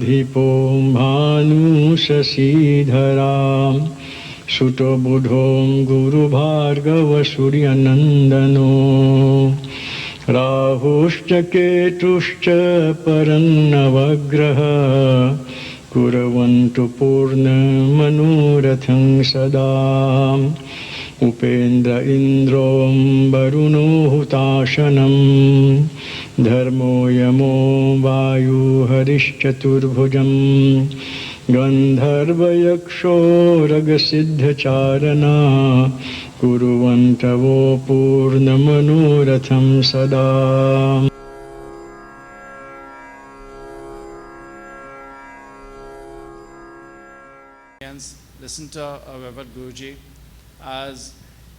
गणाधिपो भानुशशीधरां सुतो बुधो गुरुभार्गवसूर्यनन्दनो राहुश्च केतुश्च परन्नवग्रह कुर्वन्तु पूर्णमनोरथं सदा उपेन्द्र इन्द्रो वरुणो हुताशनं धर्मो यमो वायुहरिश्चतुर्भुजं गन्धर्वयक्षो रगसिद्धचारणा कुर्वन्तवो पूर्णमनोरथं सदा। Listen to Reverend Guruji as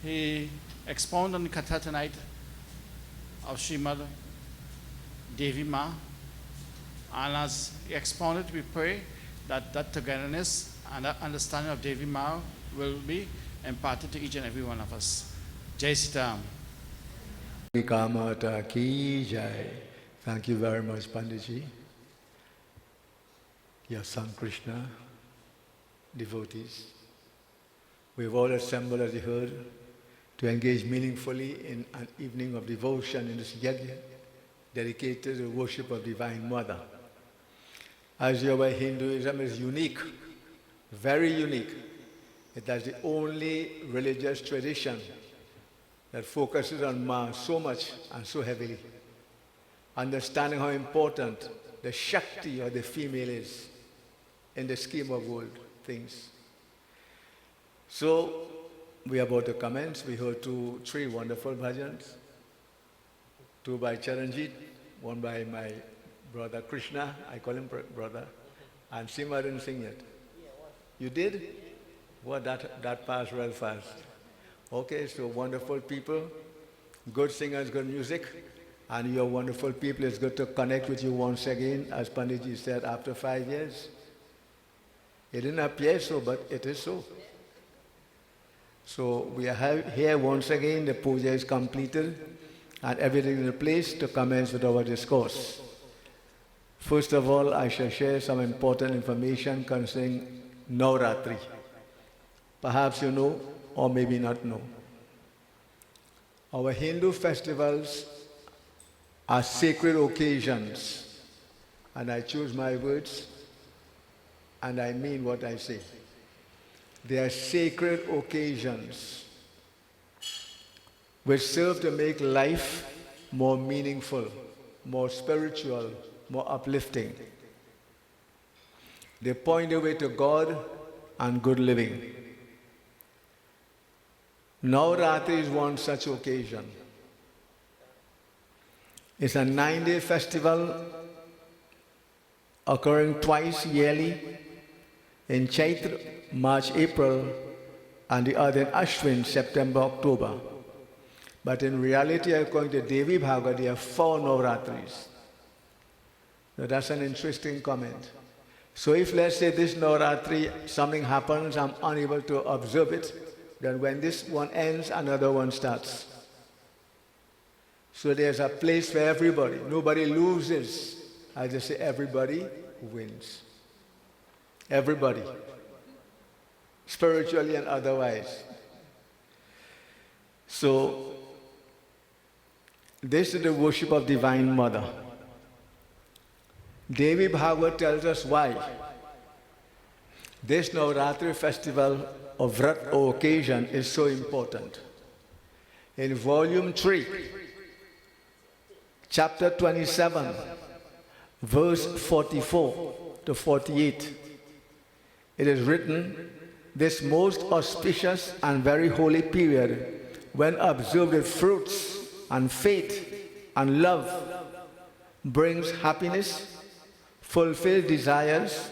he expounded on the Katha tonight of Srimad Devi Ma, and as he expounded, we pray that that togetherness and that understanding of Devi Ma will be imparted to each and every one of us. Jai Sitam. Kamata ki jai. Thank you very much, Panditji. Your son Krishna, devotees. We've all assembled, as you heard, to engage meaningfully in an evening of devotion in this yajna dedicated to the worship of Divine Mother. As you're aware, Hinduism is unique, very unique. It is the only religious tradition that focuses on Ma so much and so heavily. Understanding how important the Shakti or the female is in the scheme of world things. So, we are about to commence. We heard three wonderful bhajans. Two by Charanjit, one by my brother Krishna, I call him brother, and Sima didn't sing yet. You did? Well, that passed real fast. Okay, so wonderful people, good singers, good music, and you're wonderful people. It's good to connect with you once again, as Panditji said, after 5 years. It didn't appear so, but it is so. So we are here once again, the puja is completed, and everything is in place to commence with our discourse. First of all, I shall share some important information concerning Navratri. Perhaps you know, or maybe not know. Our Hindu festivals are sacred occasions, and I choose my words, and I mean what I say. They are sacred occasions which serve to make life more meaningful, more spiritual, more uplifting. They point the way to God and good living. Navratri is one such occasion. It's a 9-day festival occurring twice yearly in Chaitra, March, April, and the other in Ashwin, September, October. But in reality, according to Devi Bhagavad, there are 4 Navratris. Now that's an interesting comment. So if, let's say, this Navratri, something happens, I'm unable to observe it, then when this one ends, another one starts. So there's a place for everybody. Nobody loses. I just say everybody wins. Everybody. Spiritually and otherwise. So, this is the worship of Divine Mother. Devi Bhagavad tells us why. This Navratri festival of Vrat or occasion is so important. In volume 3, chapter 27, verse 44 to 48, it is written, this most auspicious and very holy period, when observed with fruits and faith and love, brings happiness, fulfills desires,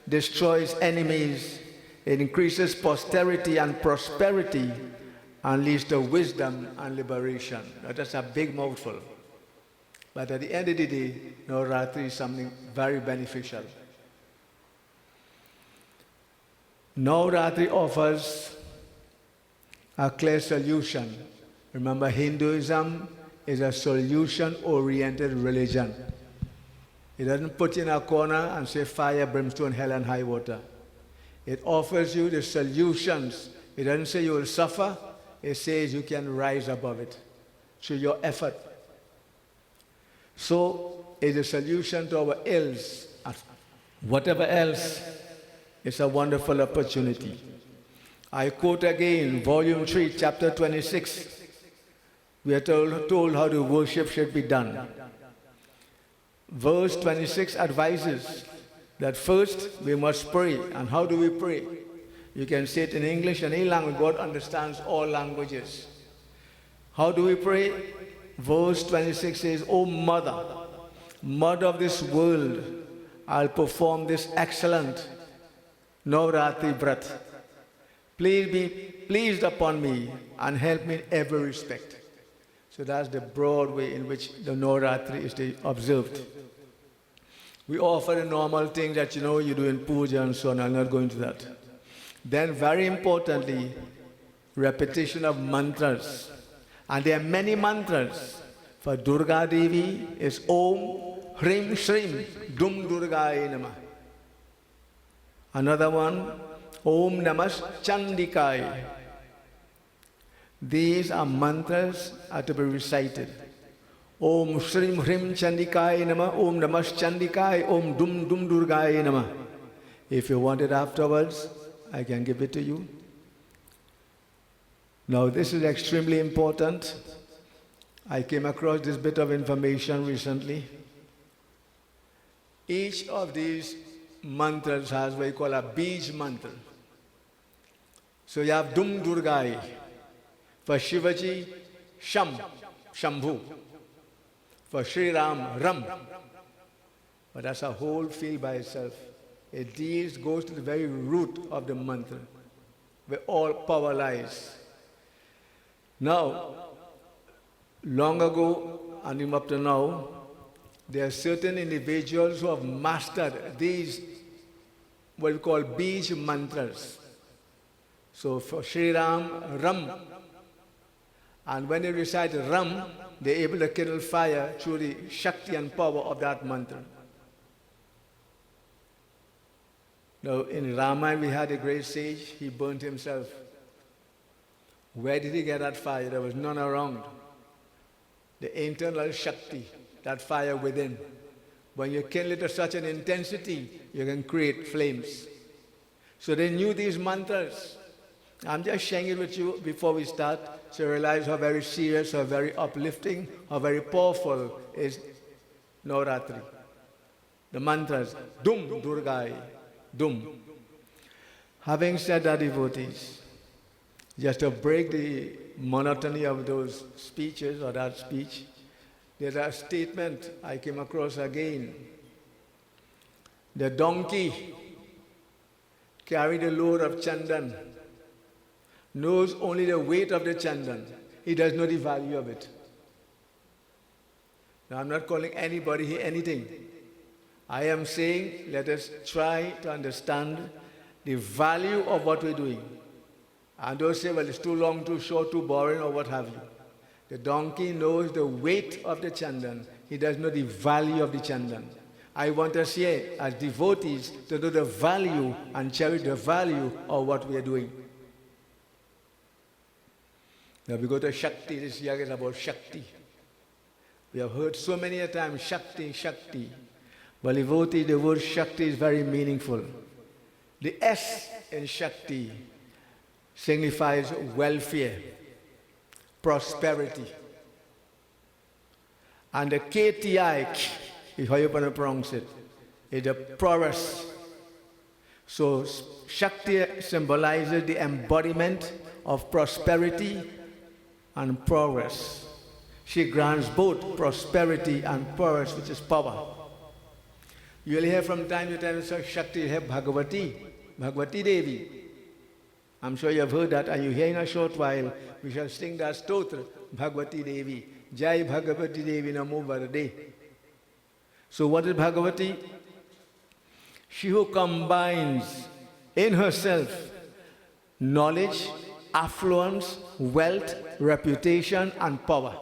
destroys enemies, it increases posterity and prosperity, and leads to wisdom and liberation. Now, that's a big mouthful. But at the end of the day, Navratri is something very beneficial. Navratri offers a clear solution. Remember, Hinduism is a solution-oriented religion. It doesn't put you in a corner and say fire, brimstone, hell, and high water. It offers you the solutions. It doesn't say you will suffer. It says you can rise above it through your effort. So it's a solution to our ills. Whatever else, it's a wonderful opportunity. I quote again, Volume 3, Chapter 26. We are told how the worship should be done. Verse 26 advises that first we must pray. And how do we pray? You can say it in English and any language. God understands all languages. How do we pray? Verse 26 says, O Mother, Mother of this world, I'll perform this excellent Navratri Vrat. Please be pleased upon me and help me in every respect. So that's the broad way in which the Navratri is observed. We offer the normal things that you do in puja and so on. I'm not going to that. Then very importantly, repetition of mantras. And there are many mantras. For Durga Devi is Om Hrim Shrim Dum Durgaye Namah. Another one, Om Namas Chandikaya. These are mantras are to be recited. Om Shrim Hrim Chandikaya Namah, Om Namas Chandikaya, Om Dum Dum Durgaye Namah. If you want it afterwards, I can give it to you. Now this is extremely important. I came across this bit of information recently. Each of these mantras has what you call a Bij mantra. So you have Dum Durgaye. For Shivaji, Sham, Shambhu. For Sri Ram, Ram. But that's a whole field by itself. It goes to the very root of the mantra, where all power lies. Now, long ago, and even up to now, there are certain individuals who have mastered these, what we call Bij mantras. So for Sri Ram, Ram. And when they recite Ram, they're able to kindle fire through the Shakti and power of that mantra. Now, in Ramayana, we had a great sage, he burnt himself. Where did he get that fire? There was none around. The internal Shakti, that fire within. When you kindle it to such an intensity, you can create flames. So they knew these mantras. I'm just sharing it with you before we start, so you realize how very serious, how very uplifting, how very powerful is Navratri. The mantras, Dum Durgaye, Dum. Having said that, devotees, just to break the monotony of those speeches or that speech, there's a statement I came across again. The donkey carried a load of chandan, knows only the weight of the chandan. He does not the value of it. Now, I'm not calling anybody here anything. I am saying let us try to understand the value of what we're doing. And don't say, well, it's too long, too short, too boring, or what have you. The donkey knows the weight of the chandan. He does know the value of the chandan. I want us here, as devotees, to know the value and cherish the value of what we are doing. Now we go to Shakti. This year is about Shakti. We have heard so many a time, Shakti, Shakti. But devotee, the word Shakti is very meaningful. The S in Shakti signifies welfare, prosperity. And the KTI, is how you want to pronounce it, is the prowess. So Shakti symbolizes the embodiment of prosperity and prowess. She grants both prosperity and prowess, which is power. You'll hear from time to time, so Shakti, you have Bhagavati, Bhagavati Devi. I'm sure you have heard that, and you hear in a short while, we shall sing that stotra, Bhagavati Devi. Jai Bhagavati Devi Namo Varade. So what is Bhagavati? She who combines in herself knowledge, affluence, wealth, reputation, and power.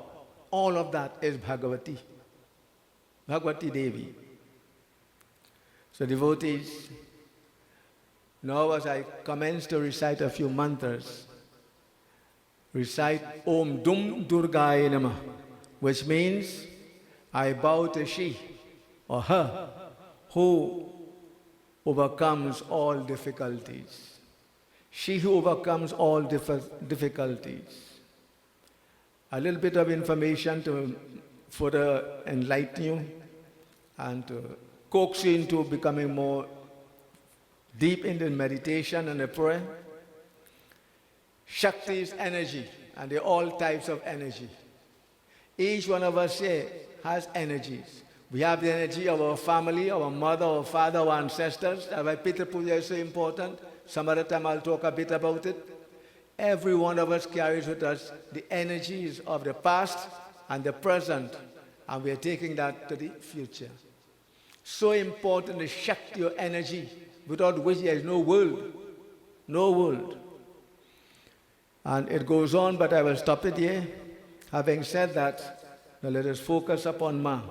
All of that is Bhagavati. Bhagavati Devi. So devotees, now as I commence to recite a few mantras, recite Om Dum Durgaya Namah, which means I bow to she or her who overcomes all difficulties. She who overcomes all difficulties. A little bit of information to further enlighten you and to coax you into becoming more deep into meditation and the prayer. Shakti is energy, and there are all types of energy. Each one of us here has energies. We have the energy of our family, our mother, our father, our ancestors. That's why Pitru Puja is so important. Some other time I'll talk a bit about it. Every one of us carries with us the energies of the past and the present, and we are taking that to the future. So important, the Shakti, your energy, without which there is no world. No world. And it goes on, but I will stop it here. Having said that, now let us focus upon Ma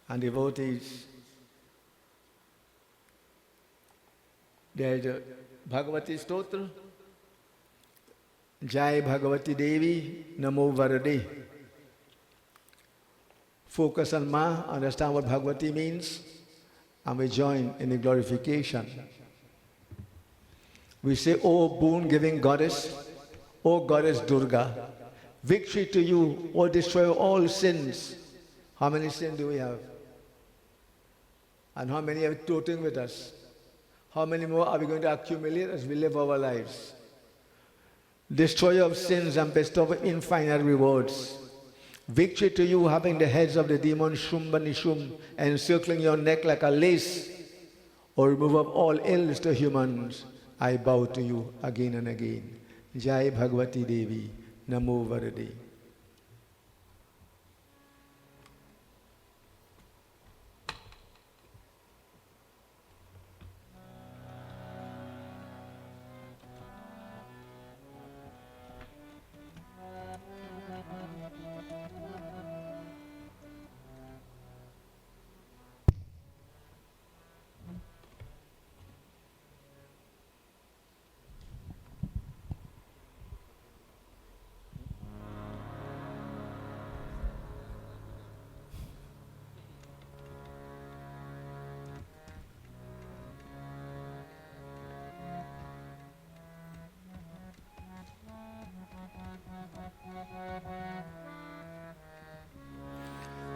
and devotees. There is a Bhagavati Stotra. Jai Bhagavati Devi Namo Varade. Focus on Ma, understand what Bhagavati means, and we join in the glorification. We say, O boon-giving goddess, O goddess Durga, victory to you, O destroyer of all sins. How many sins do we have? And how many are toting with us? How many more are we going to accumulate as we live our lives? Destroyer of sins and bestower of infinite rewards. Victory to you, having the heads of the demon Shumba Nishum encircling your neck like a lace, or remove of all ills to humans. I bow to you again and again. Jai Bhagavati Devi Namo Varade.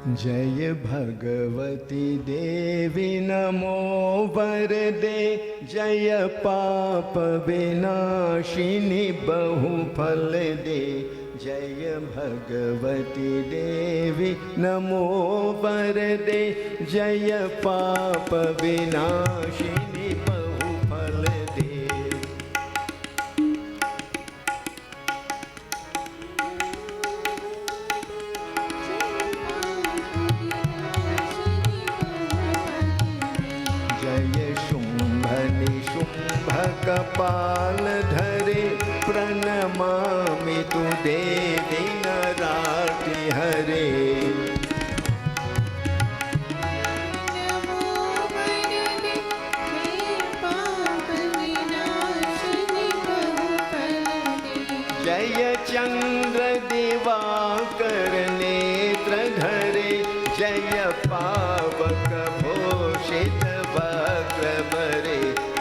जय भगवती देवी नमो वरदे जय पाप विनाशिनी बहुफल दे जय भगवती देवी नमो वरदे जय पाप विनाशिनी बहुफल दे कपाल धरे प्रणमामि तु देवी नराति हरे जय चंद्र दिवाकर नेत्र धरे जय पावक भूषित वक्र बरे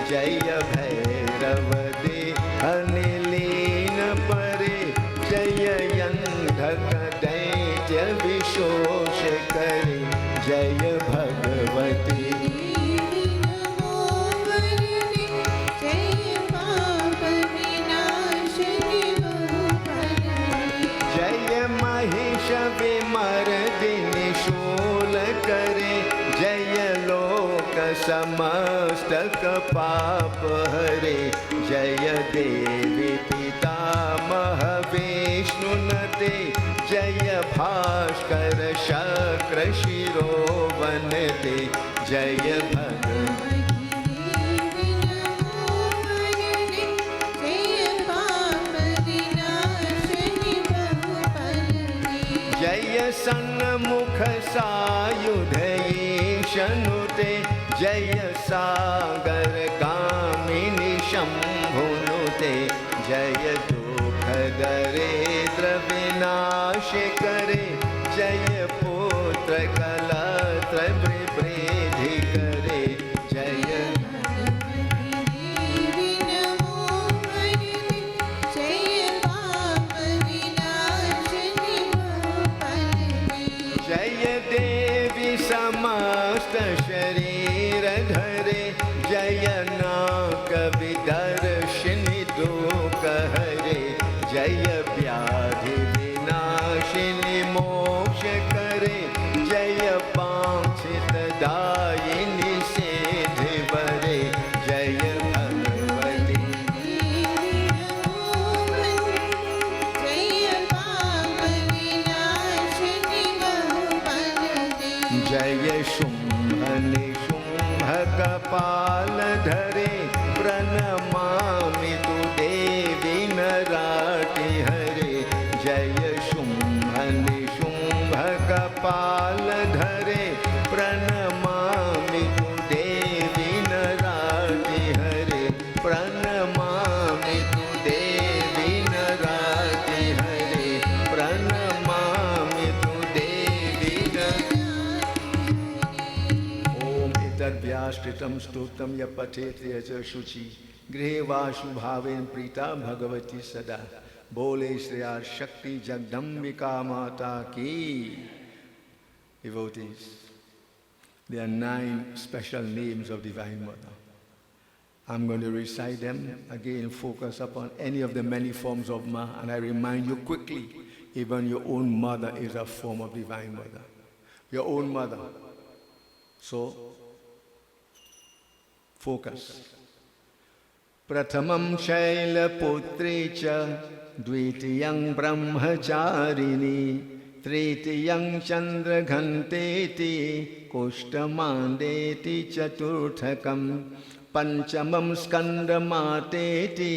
जय भैरव दे अनिलीन परे जय अंधक दैत्य विशोष करे जय भगवती जय महिष विमर्दिनी शूल करे जय लोक समस्तक पाप हरे जय देवी पितामह विष्णुनते जय भास्कर शक्र शिरोवनते जय भगवती जय सन्मुख सायुध ईश विष्णुते जय सागर गामिनी शंभुनुते जय दुख दरिद्र विनाश करे जय पुत्र कलत्र वृद्धि करे जय जय देवी समस्त शरीर धरे जय नाक विदर्शिनी दुख हरे जय व्याधि विनाशिनी मोक्ष करे जय पांचित दायिनी सिद्धि वरे जय भगवती जय शुंभ निशुंभ कपाल धरे प्रणमामि तु देवी नराटी हरे जय शुंभ निशुंभ कपाल धरे प्रणमामि तु देवी नराटी हरे प्रणमामि तु देवी नराटी हरे प्रणमामि तु देवी व्याष्टितम स्तोत्रम य पठेत च शुचि गृहे वासु भावेन प्रीता भगवती सदा बोले श्रेया शक्ति जगदम्बिका माता की. Devotees, there are 9 special names of Divine Mother. I'm going to recite them again, focus upon any of the many forms of Ma, and I remind you quickly, even your own mother is a form of Divine Mother. Your own mother. So, focus. Prathamam Shailaputri cha Dvitiyang Brahmacharini Tritiyang Chandraghanteti Kushtamandeti Chaturthakam Panchamam Skandamateti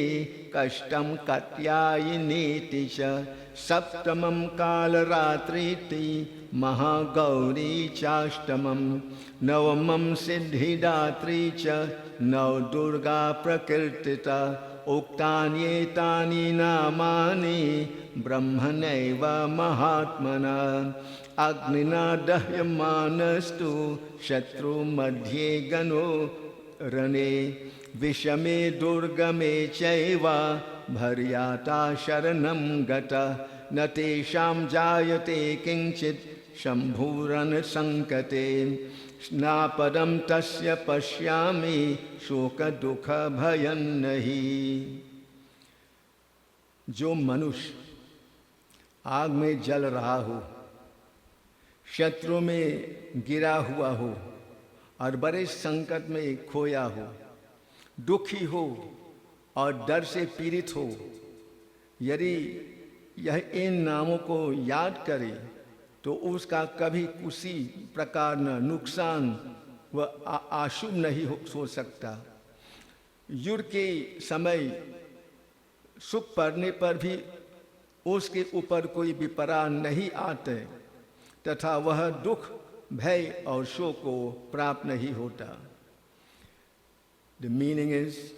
Kashtam Katyayiniti cha Saptamam Kalaratriti Mahagauri Chashtamam Navamam Siddhidatri cha Nav Durga Prakirtita Uktanyetani Namani Brahmaneva Mahatmana Agnina Dahyamanastu Shatru Madhye Gano Rane Vishame Durgame Chaiva Bharyata Sharanam Gata Natesham Jayate Kinchit Shambhuran Sankate Snapadam Tasya Pashyami Shoka Dukha Bhayan Nahi. जो मनुष्य आग में जल रहा हो, शत्रु में गिरा हुआ हो और बड़े संकट में खोया हो, दुखी हो और डर से पीड़ित हो, यदि यह इन नामों को याद करे तो उसका कभी किसी प्रकार न नुकसान व अशुभ नहीं हो सकता. युद्ध के समय सुख पड़ने पर भी उसके ऊपर कोई विपरा नहीं आते तथा वह दुख भय और शोक को प्राप्त नहीं होता. The meaning is,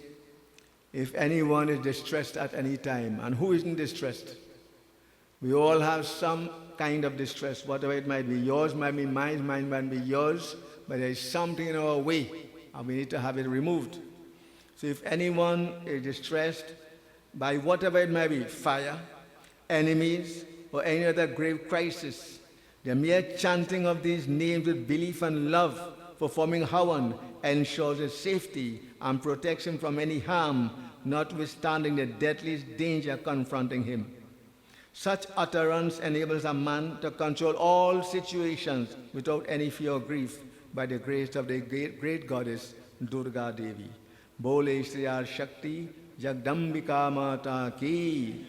if anyone is distressed at any time, and who isn't distressed? We all have some kind of distress, whatever it might be. Yours might be mine, mine might be yours, but there is something in our way and we need to have it removed. So if anyone is distressed by whatever it may be, fire, enemies, or any other grave crisis, the mere chanting of these names with belief and love for forming Havan ensures his safety and protection from any harm, notwithstanding the deadliest danger confronting him. Such utterance enables a man to control all situations without any fear or grief by the grace of the great goddess Durga Devi. Bole Shriyar Shakti Jagdambika Mata Ki.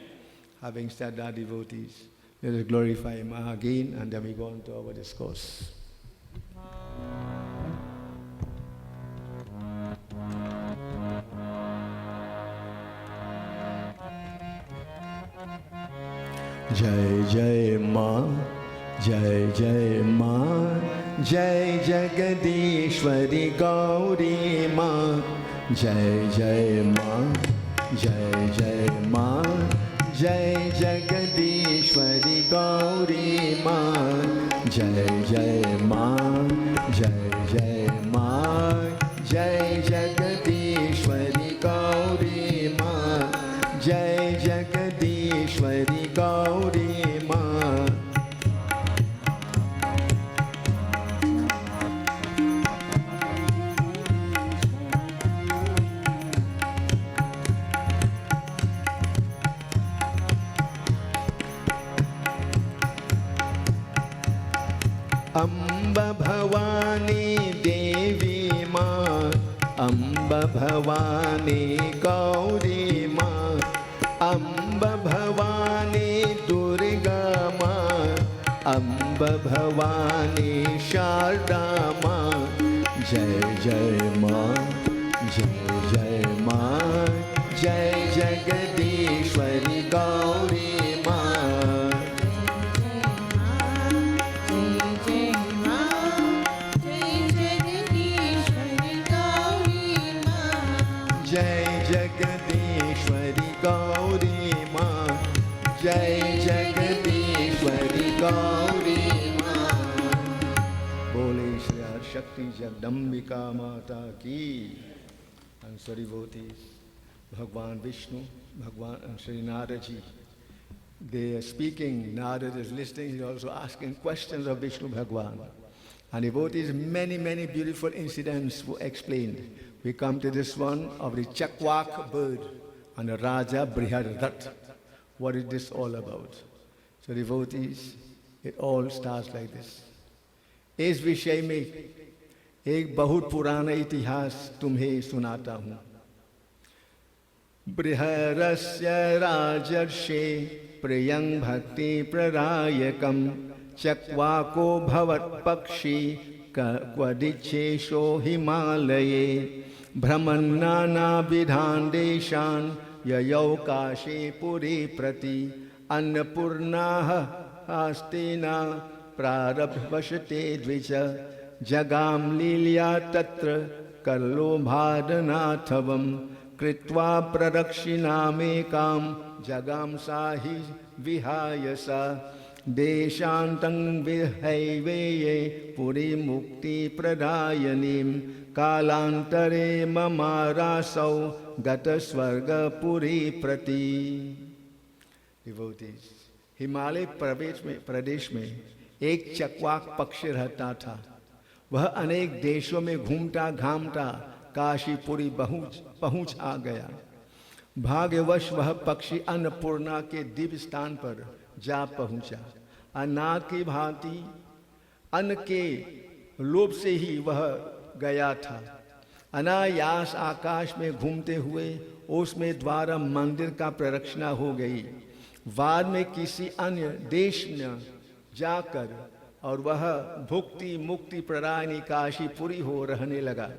Having said that, devotees, let us glorify Ma again and then we go on to our discourse. Jai Jai Ma, Jai Jai Ma, जय जगदीश्वरी गौरी माँ, जय जय माँ, जय जय माँ, जय जगदीश्वरी गौरी माँ, जय जय माँ, जय जय माँ, जय जगदीश्वरी गौरी माँ, जय जगदीश्वरी गौरी माँ। अम्ब भवानी देवी माँ, अम्ब भवानी गौरी माँ, अम्ब भवानी दुर्गा माँ, अम्ब भवानी शारदा माँ, जय जय माँ, जय जय माँ, जय जगदीश्वरी गौरी माँ। जय जगदीश्वरी गौरी माँ, जय जगदीश्वरी गौरी माँ। बोले श्री शक्ति जगदम्बिका माता की। And so devotees, Bhagwan Vishnu, Bhagwan Sri Narada ji, they are speaking, Narada is listening, he is also asking questions of Vishnu Bhagwan. And devotees, many, many beautiful incidents were explained. We come to this one of the Chakwak bird and the Raja Brihadat. What is this all about? So devotees, it all starts like this. इस विषय में एक बहुत पुराना इतिहास तुम्हें सुनाता हूँ। बृहरस्य राजर्षे प्रियं भक्ति प्रदायकं चक्वाको भवत्पक्षी क्वदिच्छेषो हिमालये भ्रमन्नानाविधान् देशान् ययौ काशी पुरी प्रति अन्नपूर्णाः आस्तेना प्रारब्धवशते द्विज जगाम लील्या तत्र कर्लोभादनाथवं कृत्वा प्रदक्षिणामेकां जगाम साहि विहाय सा देशान्तं विहैवेये पुरी मुक्ति प्रदायनीं कालांतरे ममारासौ गत स्वर्ग पुरी प्रति। डिवोटीज, हिमालय प्रदेश में एक चकवाक पक्षी रहता था। वह अनेक देशों में घूमता घामता काशीपुरी पहुंच आ गया। भाग्यवश वह पक्षी अन्नपूर्णा के दिव्य स्थान पर जा पहुंचा। अनाथ की भांति अन्न के लोभ से ही वह गया था। अनायास आकाश में घूमते हुए उसमें द्वारा मंदिर का प्रदक्षिणा हो गई। बाद में किसी अन्य देश में जाकर और वह भुक्ति मुक्ति प्रदायनी काशीपुरी हो रहने लगा।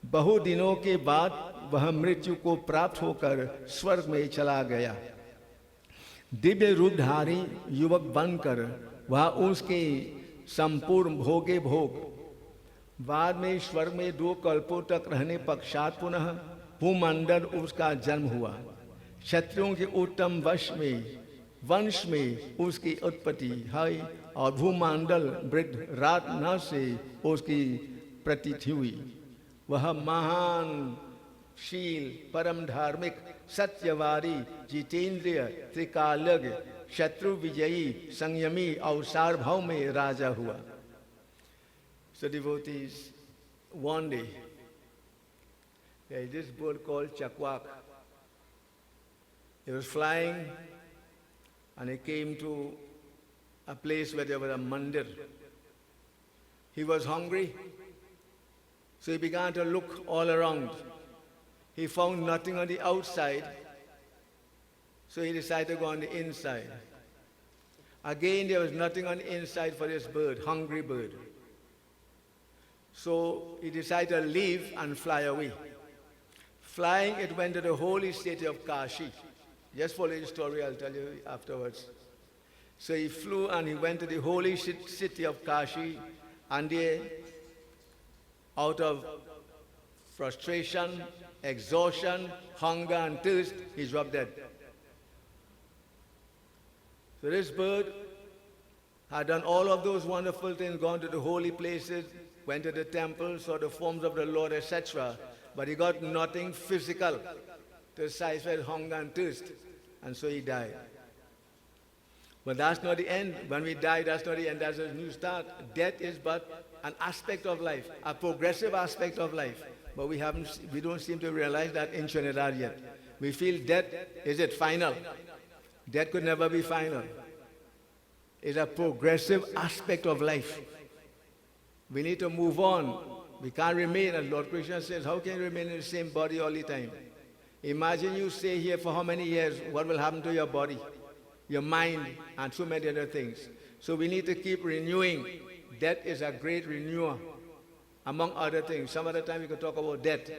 बहु दिनों के बाद वह मृत्यु को प्राप्त होकर स्वर्ग में चला गया। दिव्य रूपधारी युवक बनकर वह उसके संपूर्ण भोगे भोग। बाद में स्वर्ग में 2 कल्पों तक रहने पश्चात पुनः भूमंडल उसका जन्म हुआ। क्षत्रियों के उत्तम वंश में उसकी उत्पत्ति हुई और भूमंडल वृद्ध रात से उसकी प्रतीति हुई। वह महान शील, परम धार्मिक, सत्यवादी, जितेंद्रिय, त्रिकालज्ञ, शत्रु विजयी, संयमी और सार्वभौम में राजा हुआ। So devotees, one day there is this bird called Chakwak. He was flying and he came to a place where there was a mandir. He was hungry, so he began to look all around. He found nothing on the outside, so he decided to go on the inside. Again, there was nothing on the inside for this bird, hungry bird. So he decided to leave and fly away. Flying, it went to the holy city of Kashi. Just follow the story, I'll tell you afterwards. So he flew and he went to the holy city of Kashi, And they, out of frustration, exhaustion, hunger, and thirst, he dropped dead. So this bird had done all of those wonderful things, gone to the holy places, went to the temple, saw the forms of the Lord, etc. But he got nothing physical to satisfy hunger and thirst, and so he died. But that's not the end. When we die, that's not the end. That's a new start. Death is but an aspect of life, a progressive aspect of life. But we don't seem to realize that in Trinidad yet. We feel death, is it final? Death could never be final. It's a progressive aspect of life. We need to move on. We can't remain, as Lord Krishna says, how can you remain in the same body all the time? Imagine you stay here for how many years, what will happen to your body, your mind, and so many other things. So we need to keep renewing. Death is a great renewer, among other things. Some other time we could talk about death.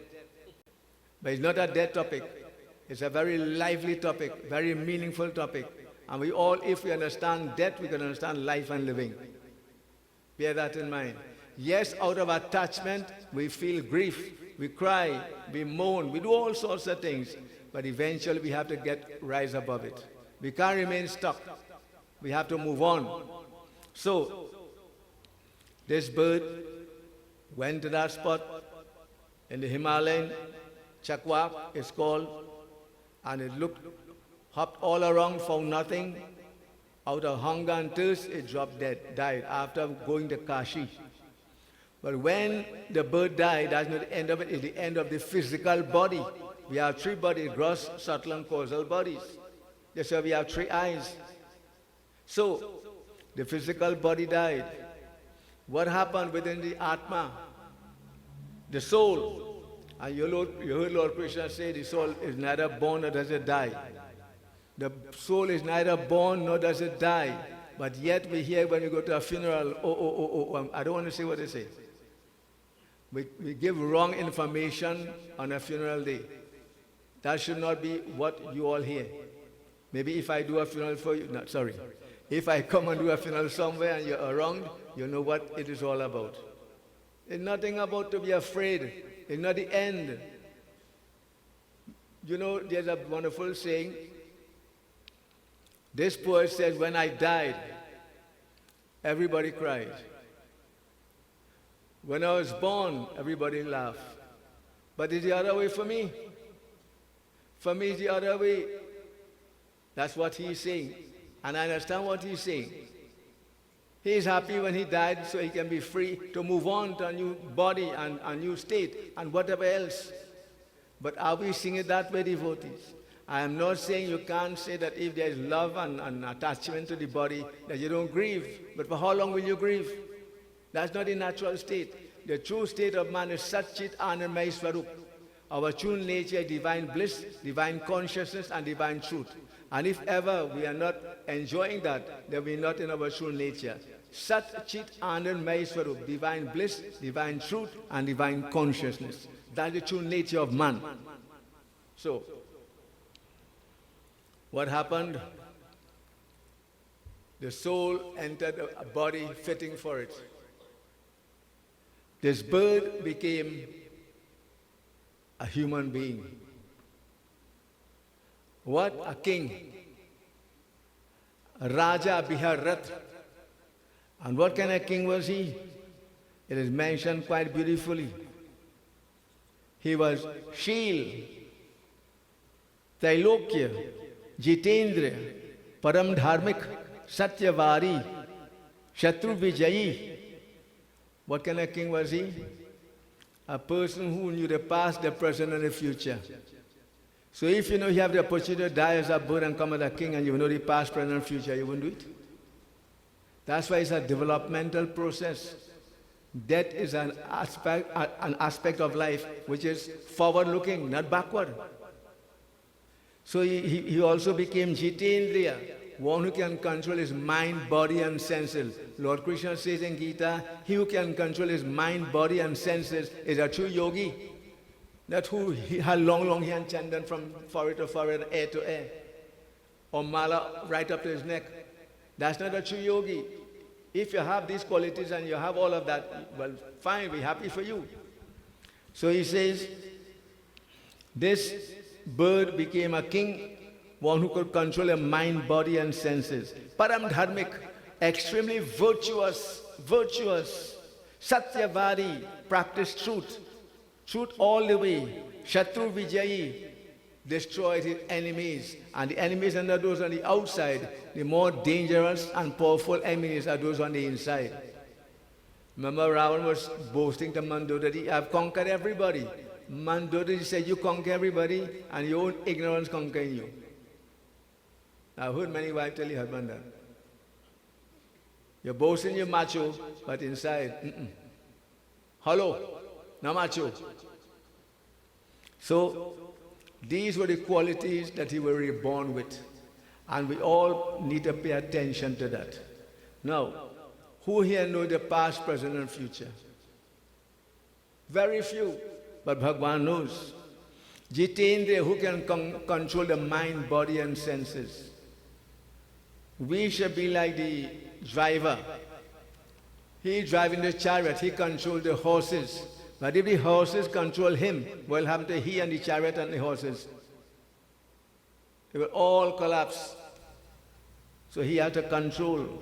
But it's not a death topic. It's a very lively topic, very meaningful topic. And we all, if we understand death, we can understand life and living. Bear that in mind. Yes, out of attachment, we feel grief, we cry, we moan, we do all sorts of things. But eventually we have to rise above it. We can't remain stuck. We have to move on. So, this bird went to that spot in the Himalayan, Chakwak it's called, and it hopped all around, found nothing. Out of hunger and thirst, it dropped dead, died after going to Kashi. But when the bird died, that's not the end of it, it's the end of the physical body. We have three bodies, gross, subtle, and causal bodies. That's why we have three eyes. So, the physical body died. What happened within the Atma? The soul. And you heard Lord Krishna say the soul is neither born nor does it die. The soul is neither born nor does it die. But yet we hear when you go to a funeral, I don't want to say what they say. We give wrong information on a funeral day. That should not be what you all hear. Maybe if I do a funeral for you, no, sorry. If I come and do a funeral somewhere and you're around, you'll know what it is all about. It's nothing about to be afraid. It's not the end. You know, there's a wonderful saying. This poet says, when I died, everybody cried. When I was born, everybody laughed. But it's the other way for me. For me, it's the other way. That's what he's saying. And I understand what he's saying. He's happy when he died so he can be free to move on to a new body and a new state and whatever else. But are we seeing it that way, devotees? I am not saying you can't say that if there is love and attachment to the body that you don't grieve. But for how long will you grieve? That's not the natural state. The true state of man is Sat Chit Anandamaya Swarup. Our true nature is divine bliss, divine consciousness, and divine truth. And if ever we are not enjoying that, then we are not in our true nature. Sat Chit Anandamaya Swarup, divine bliss, divine truth, and divine consciousness. That's the true nature of man. So, what happened? The soul entered a body fitting for it. This bird became a human being. What? A king. Raja Biharat. And what kind of king was he? It is mentioned quite beautifully. He was Shil, Trailokya, Jitendra, Param Dharmik, Satyavari, Shatru Vijayi. What kind of king was he? A person who knew the past, the present, and the future. So if you know you have the opportunity to die as a bird and come as a king and you know the past, present, and future, you won't do it. That's why it's a developmental process. Death is an aspect of life which is forward-looking, not backward. So he also became Jitendriya, one who can control his mind, body, and senses. Lord Krishna says in Gita, he who can control his mind, body, and senses is a true yogi. Not who had long hair and chandan from forehead to forehead, ear to ear, or mala right up to his neck. That's not a true yogi. If you have these qualities and you have all of that, well, fine, we're happy for you. So he says, this bird became a king, one who could control a mind, body, and senses. Param dharmik, extremely virtuous, Satyavadi, practiced truth all the way. Shatru Vijayi, destroyed his enemies. And the enemies are not those on the outside. The more dangerous and powerful enemies are those on the inside. Remember, Ravan was boasting to Mandodari, I've conquered everybody. Mandodari said, you conquer everybody and your own ignorance conquering you. I've heard many wives tell your husband that. You're boasting you're macho, but inside, hollow, no macho. So, these were the qualities that he was reborn with. And we all need to pay attention to that. Now, who here know the past, present, and future? Very few, but Bhagwan knows. Jitendra, who can control the mind, body, and senses. We should be like the driver. He driving the chariot, he controls the horses. But if the horses control him, what will happen to he and the chariot and the horses? They will all collapse. So he had to control.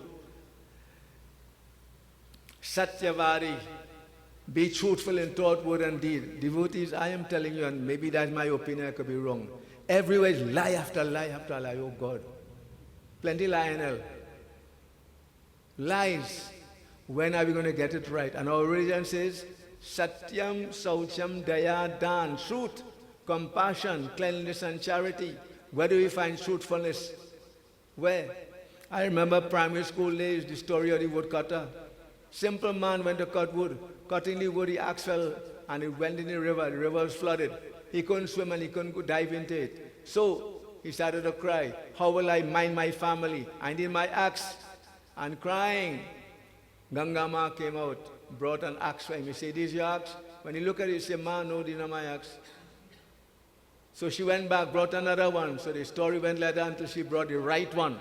Satyavadi, be truthful in thought, word, and deed. Devotees, I am telling you, and maybe that's my opinion, I could be wrong. Everywhere is lie after lie after lie, oh God. Plenty lie in hell. Lies. When are we going to get it right? And our religion says, Satyam, Saucham, Daya, Dan, truth, compassion, cleanliness, and charity. Where do we find truthfulness? Where? I remember primary school days, the story of the woodcutter. Simple man went to cut wood. Cutting the wood, the axe fell and it went in the river. The river was flooded. He couldn't swim and he couldn't go dive into it. So he started to cry, how will I mind my family? I need my axe. And crying, Gangama came out, brought an axe for him. He said, this is your axe? When he looked at it, he said, man, no, this is not my axe. So she went back, brought another one. So the story went like that until she brought the right one.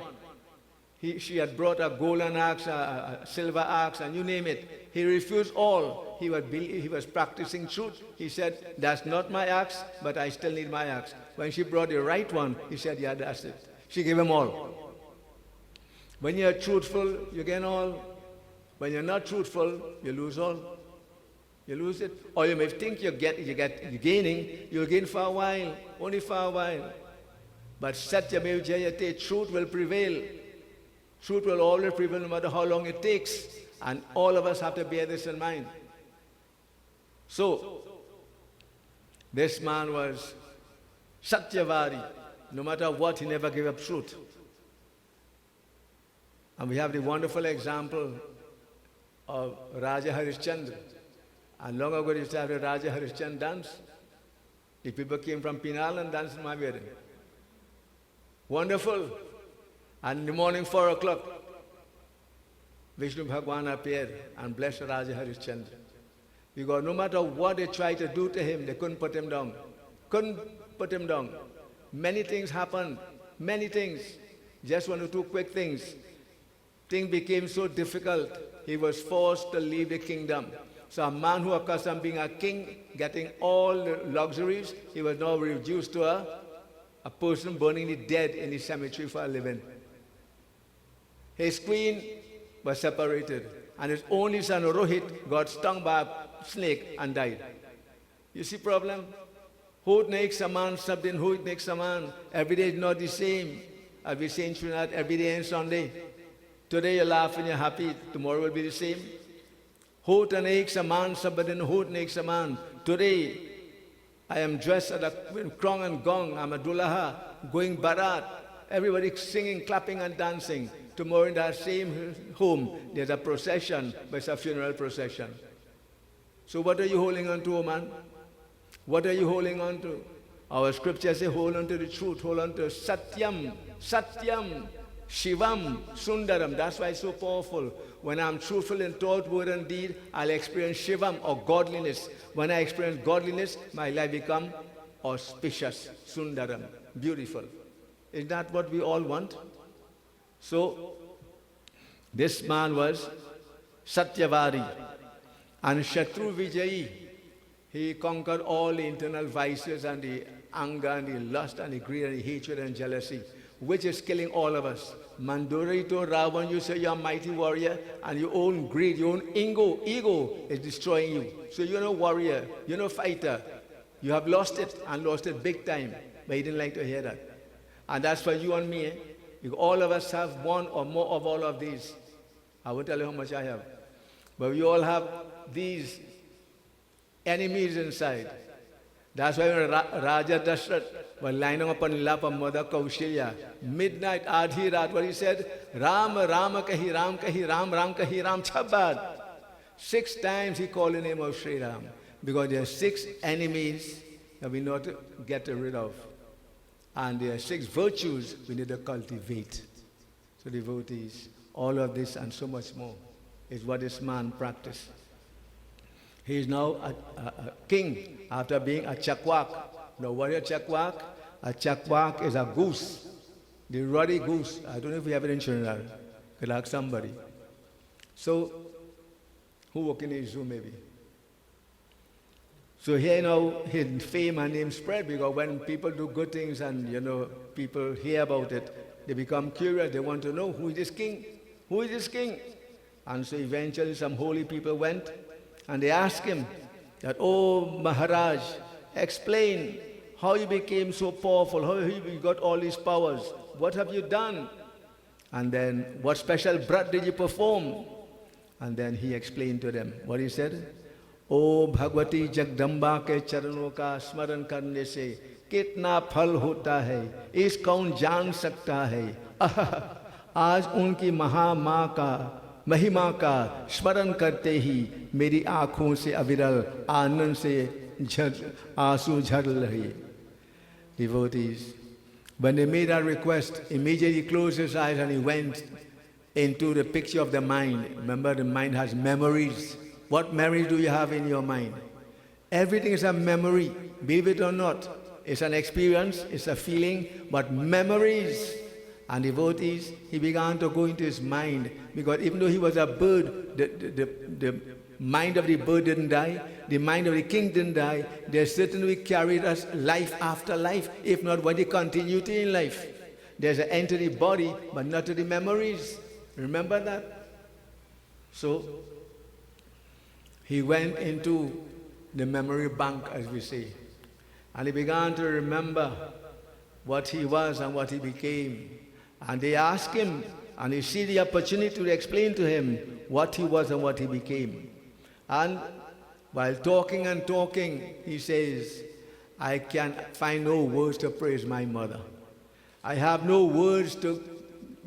She had brought a golden axe, a silver axe, and you name it. He refused all. He was practicing truth. He said, that's not my axe, but I still need my axe. When she brought the right one, he said, yeah, that's it. She gave him all. When you're truthful, you gain all. When you're not truthful, you lose all. You lose it. Or you may think you're gaining, you'll gain for a while, only for a while. But Satyamev Jayate, truth will prevail. Truth will always prevail no matter how long it takes. And all of us have to bear this in mind. So, this man was Satyavadi. No matter what, he never gave up truth. And we have the wonderful example of Raja Harishchandra. And long ago, they used to have the Raja Harishchandra dance. The people came from Pinal and danced in my wedding. Wonderful. And in the morning, 4 o'clock, Vishnu Bhagwan appeared and blessed Raja Harishchandra. Because no matter what they tried to do to him, they couldn't put him down. Couldn't put him down. Many things happened. Many things. Just 1 or 2 quick things. Things became so difficult, he was forced to leave the kingdom. So a man who accustomed being a king, getting all the luxuries, he was now reduced to a person burning the dead in the cemetery for a living. His queen was separated, and his only son Rohit got stung by a snake and died. You see problem? Hoot makes a man, something hoot makes a man. Every day is not the same. As we say in Trinidad, every day and Sunday. Today you're laughing, you're happy, tomorrow will be the same. Hoot and aches a man, somebody hoot makes a man. Today, I am dressed at a krong and gong, I'm a dulaha, going barat. Everybody singing, clapping and dancing. Tomorrow in that same home, there's a procession, but it's a funeral procession. So what are you holding on to, man? What are you holding on to? Our scriptures say, hold on to the truth, hold on to Satyam, Satyam, Shivam, Sundaram. That's why it's so powerful. When I'm truthful in thought, word, and deed, I'll experience Shivam, or godliness. When I experience godliness, my life becomes auspicious, Sundaram, beautiful. Is that what we all want? So, This man was Satyavari and Shatru Vijayi. He conquered all the internal vices and the anger and the lust and the greed and the hatred and jealousy, which is killing all of us. Mandura to Ravan, you say you're a mighty warrior, and your own greed, your own ego is destroying you. So you're no warrior, you're no fighter. You have lost it, and lost it big time. But he didn't like to hear that. And that's for you and me. If all of us have one or more of all of these, I won't tell you how much I have. But we all have these enemies inside. That's why when Raja Dashrath was lying upon the lap of Mother Kaushilya, midnight, Adhi Rat, what he said, Ram, Ram kahi, Ram kahi, Ram, Ram kahi, Ram Chabad. 6 times he called the name of Sri Ram, because there are 6 enemies that we need to get rid of. And there are 6 virtues we need to cultivate. So devotees, all of this and so much more is what this man practiced. He is now a king after being a chakwak. Now what is a chakwak? A chakwak is a goose, the ruddy goose. I don't know if we have it in Trinidad. Could ask somebody. So, who work in the zoo maybe? So here now his fame and name spread, because when people do good things and people hear about it, they become curious. They want to know, who is this king? Who is this king? And so eventually some holy people went and they asked him that, oh Maharaj, explain how you became so powerful, how you got all these powers. What have you done? And then what special brat did you perform? And then he explained to them what he said. O Bhagwati Jagdamba ke charanon ka smaran karne se kitna phal hota hai, is kaun jaan sakta hai. आज उनकी महामाँ का महिमा का स्मरण करते ही मेरी आँखों से अविरल आनंद से आंसू झर रहे. Devotees, when they made that request, immediately he closed his eyes and he went into the picture of the mind. Remember, the mind has memories. What memories do you have in your mind? Everything is a memory, believe it or not. It's an experience, it's a feeling, but memories. And devotees, he began to go into his mind, because even though he was a bird, the mind of the bird didn't die, the mind of the king didn't die. They certainly carried us life after life, if not with the continuity in life. There's an end to the body, but not to the memories. Remember that? So, he went into the memory bank, as we say, and he began to remember what he was and what he became. And they asked him, and he see the opportunity to explain to him what he was and what he became. And while talking and talking, he says, I can find no words to praise my mother. I have no words to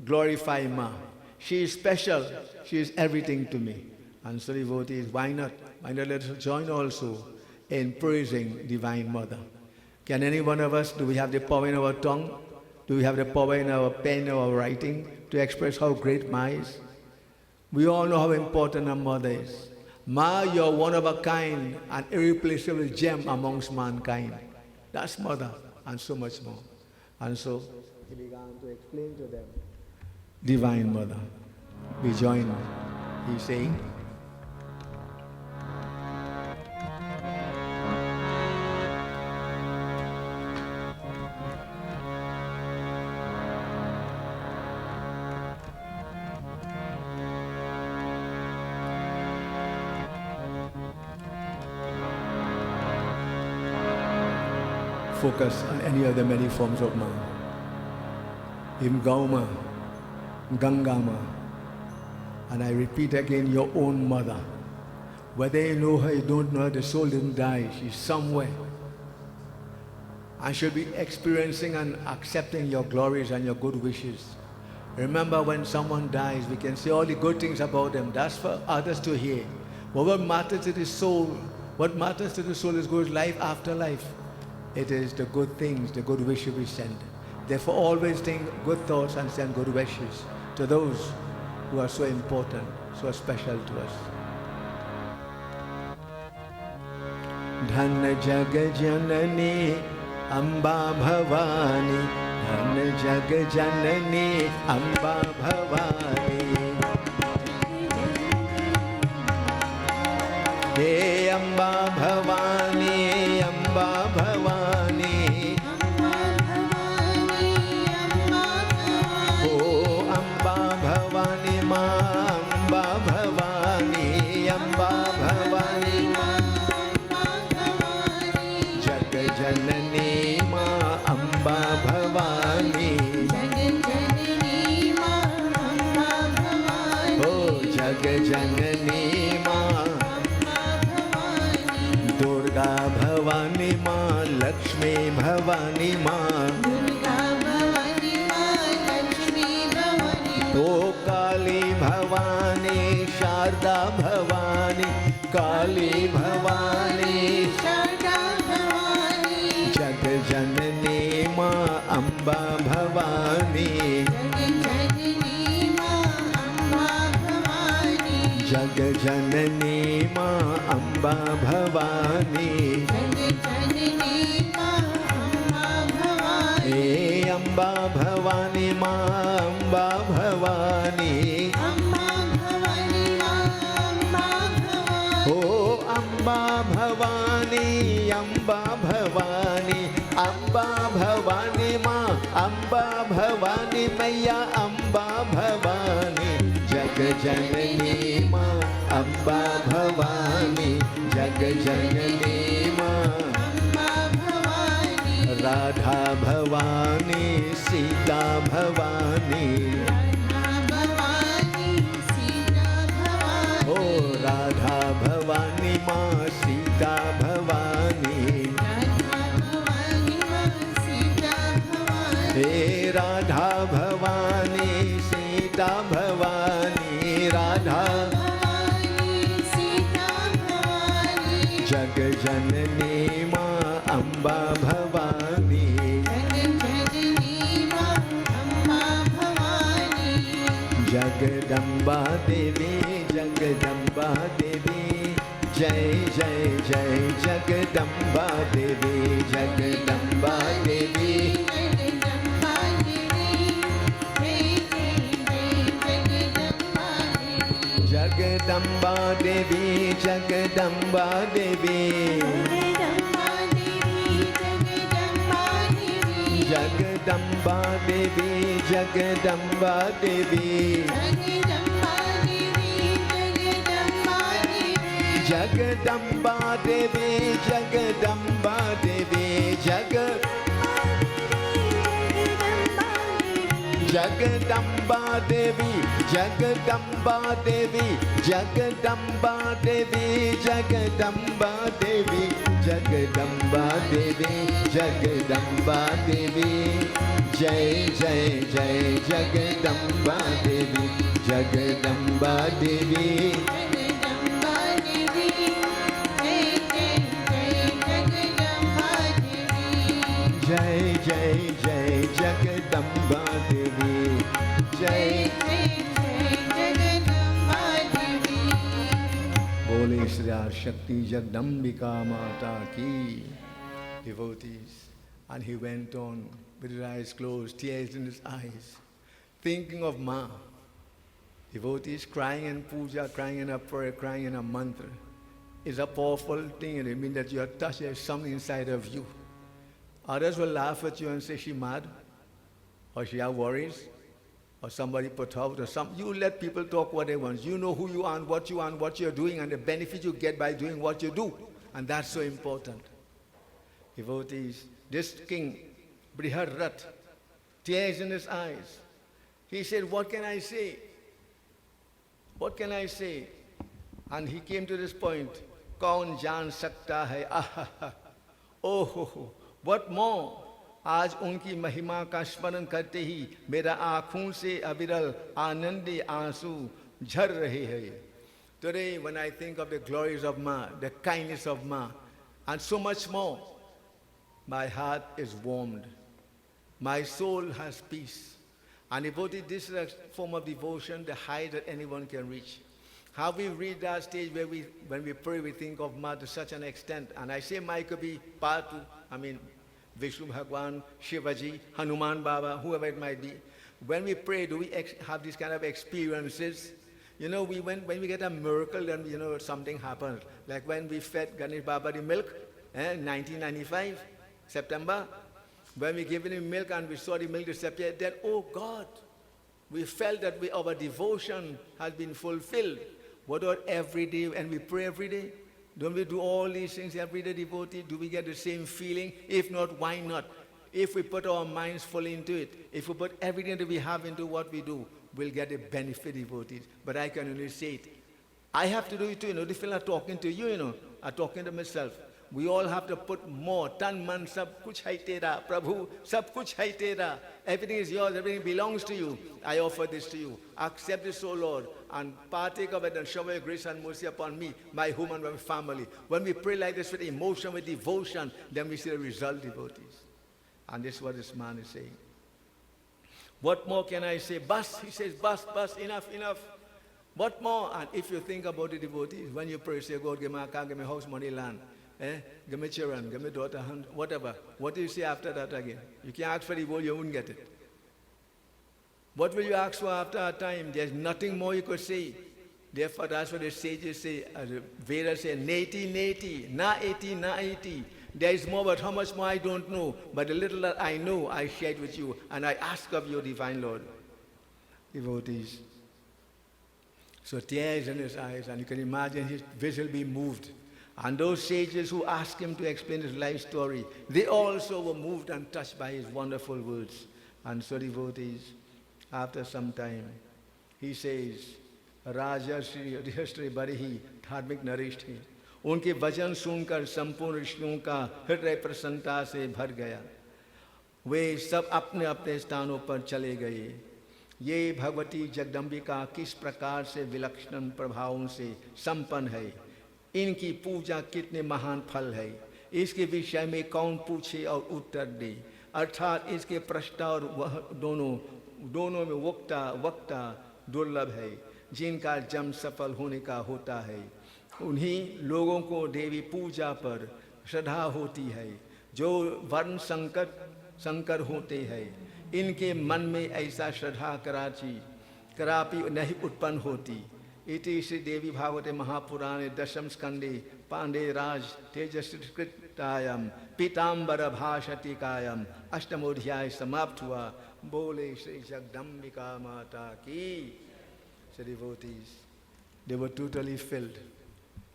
glorify Ma. She is special. She is everything to me. And so devotees, why not? Why not let us join also in praising Divine Mother? Can any one of us, do we have the power in our tongue? Do we have the power in our pen, our writing, to express how great Ma is? We all know how important our mother is. Ma, you're one of a kind, an irreplaceable gem amongst mankind. That's Mother, and so much more. And so he began to explain to them, Divine Mother. We join. He's saying, focus on any of the many forms of man. Im Gauma, Gangama, and I repeat again, your own mother. Whether you know her, you don't know her, the soul didn't die. She's somewhere. And she'll be experiencing and accepting your glories and your good wishes. Remember, when someone dies, we can say all the good things about them. That's for others to hear. But what matters to the soul, what matters to the soul is good life after life. It is the good things, the good wishes we send. Therefore, always think good thoughts and send good wishes to those who are so important, so special to us. Dhan jag janani Amba Bhavani, Dhan jag janani Amba Bhavani, जननी माँ, दुर्गा भवानी माँ, लक्ष्मी भवानी माँ, ओ काली भवानी, शारदा भवानी, काली भवानी, जग जननी माँ, अम्बा भवानी, जग जननी माँ, अम्बा भवानी, हे अम्बा भवानी माँ, अम्बा भवानी, ओ अम्बा भवानी, अम्बा भवानी, अम्बा भवानी माँ, अम्बा भवानी मैया, अम्बा भवानी, जग जननी माँ, अम्बा भवानी, जग जननी माँ, राधा भवानी, सीता भवानी, ओ राधा भवानी माँ, सीता भवानी, हे राधा भवानी, सीता भवानी, राधा जग जननी माँ, अम्बा भवानी, जगदम्बा देवी, जगदम्बा देवी, जय जय जय जगदम्बा देवी, जगदम्बा देवी, जगदम्बा देवी, जगदम्बा देवी, जगदम्बा देवी, जगदम्बा देवी, जगदम्बा देवी, जगदम्बा देवी, जगदम्बा देवी, जगदम्बा देवी, जगदम्बा देवी, जगदम्बा देवी, जगदम्बा देवी, जगदम्बा देवी, जय जय जय जगदम्बा देवी, जगदम्बा देवी, जय जय जय जगदम्बा देवी, जय बोले श्री शक्ति जगदम्बिका माता की. Devotees, and he went on with his eyes closed, tears in his eyes, thinking of Ma. Devotees crying in puja, crying in a prayer, crying in a mantra is a powerful thing, and it means that you are touched, there's something inside of you. Others will laugh at you and say she mad, or she have worries, or somebody put out, or some. You let people talk what they want. You know who you are and what you're doing, and the benefit you get by doing what you do, and that's so important. Devotees, this king, Briharat, tears in his eyes. He said, what can I say? What can I say? And he came to this point, Kaun jaan sakta hai, ah, oh, ho, ho. What more? आज उनकी महिमा का स्मरण करते ही मेरा आँखों से अविरल आनंदी आंसू झर रहे हैं. Today, when I think of the glories of Ma, the kindness of Ma, and so much more, my heart is warmed. My soul has peace. And devotee, this is a form of devotion, the highest that anyone can reach. How we reach that stage where when we pray, we think of Ma to such an extent. And I say Ma could be Patu, Vishnu Bhagwan, Shivaji, Hanuman Baba, whoever it might be. When we pray, do we have these kind of experiences? You know, when we get a miracle, then, something happens. Like when we fed Ganesh Baba the milk, 1995, September, when we gave him milk and we saw the milk disappear, then, oh God, we felt that our devotion has been fulfilled. What about every day, and we pray every day? Don't we do all these things every day, devotee? Do we get the same feeling? If not, why not? If we put our minds fully into it, if we put everything that we have into what we do, we'll get a benefit, devotees. But I can only say it. I have to do it too, they feel like talking to you, I'm talking to myself. We all have to put more. Tan man sab kuch hai tera. Prabhu, sab kuch hai tera. Everything is yours, everything belongs to you. I offer this to you. Accept this, O Lord, and partake of it and shower your grace and mercy upon me, my home and my family. When we pray like this with emotion, with devotion, then we see the result, devotees. And this is what this man is saying. What more can I say? Bus, he says, bus, enough. What more? And if you think about the devotees, when you pray, say, God, give me a car, give me house, money, land. Give me children, give me daughter, whatever. What do you say after that again? You can't ask for the world, you won't get it. What will you ask for after a time? There's nothing more you could say. Therefore, that's what the sages say, the Vedas say, neti, na eti. There is more, but how much more I don't know. But the little that I know, I share it with you. And I ask of you, divine Lord. Devotees. So tears in his eyes, and you can imagine his vessel being moved. And those sages who asked him to explain his life story, they also were moved and touched by his wonderful words. And so, devotees, after some time, he says, Raja Shri Yudhishthira Barihi Dharmik Narishthi. उनके वचन सुनकर संपूर्ण ऋषियों का हृदय प्रसन्नता से भर गया. वे सब अपने अपने स्थानों पर चले गए. ये भगवती जगदम्बिका किस प्रकार से विलक्षण प्रभावों से संपन्न है. इनकी पूजा कितने महान फल है. इसके विषय में कौन पूछे और उत्तर दे. अर्थात इसके प्रश्न और वह दोनों में वक्ता दुर्लभ है, जिनका जन्म सफल होने का होता है. उन्हीं लोगों को देवी पूजा पर श्रद्धा होती है जो वर्ण संकर होते हैं. इनके मन में ऐसा श्रद्धा करापि नहीं उत्पन्न होती. इति श्री देवी भागवते महापुराणे दशम स्कंदे पांडे राज तेजस्कृतायाम पीतांबर भाषतिकायाम अष्टमोध्याय समाप्त हुआ. बोले श्री जगदम्बिका माता की. So devotees, they were totally filled.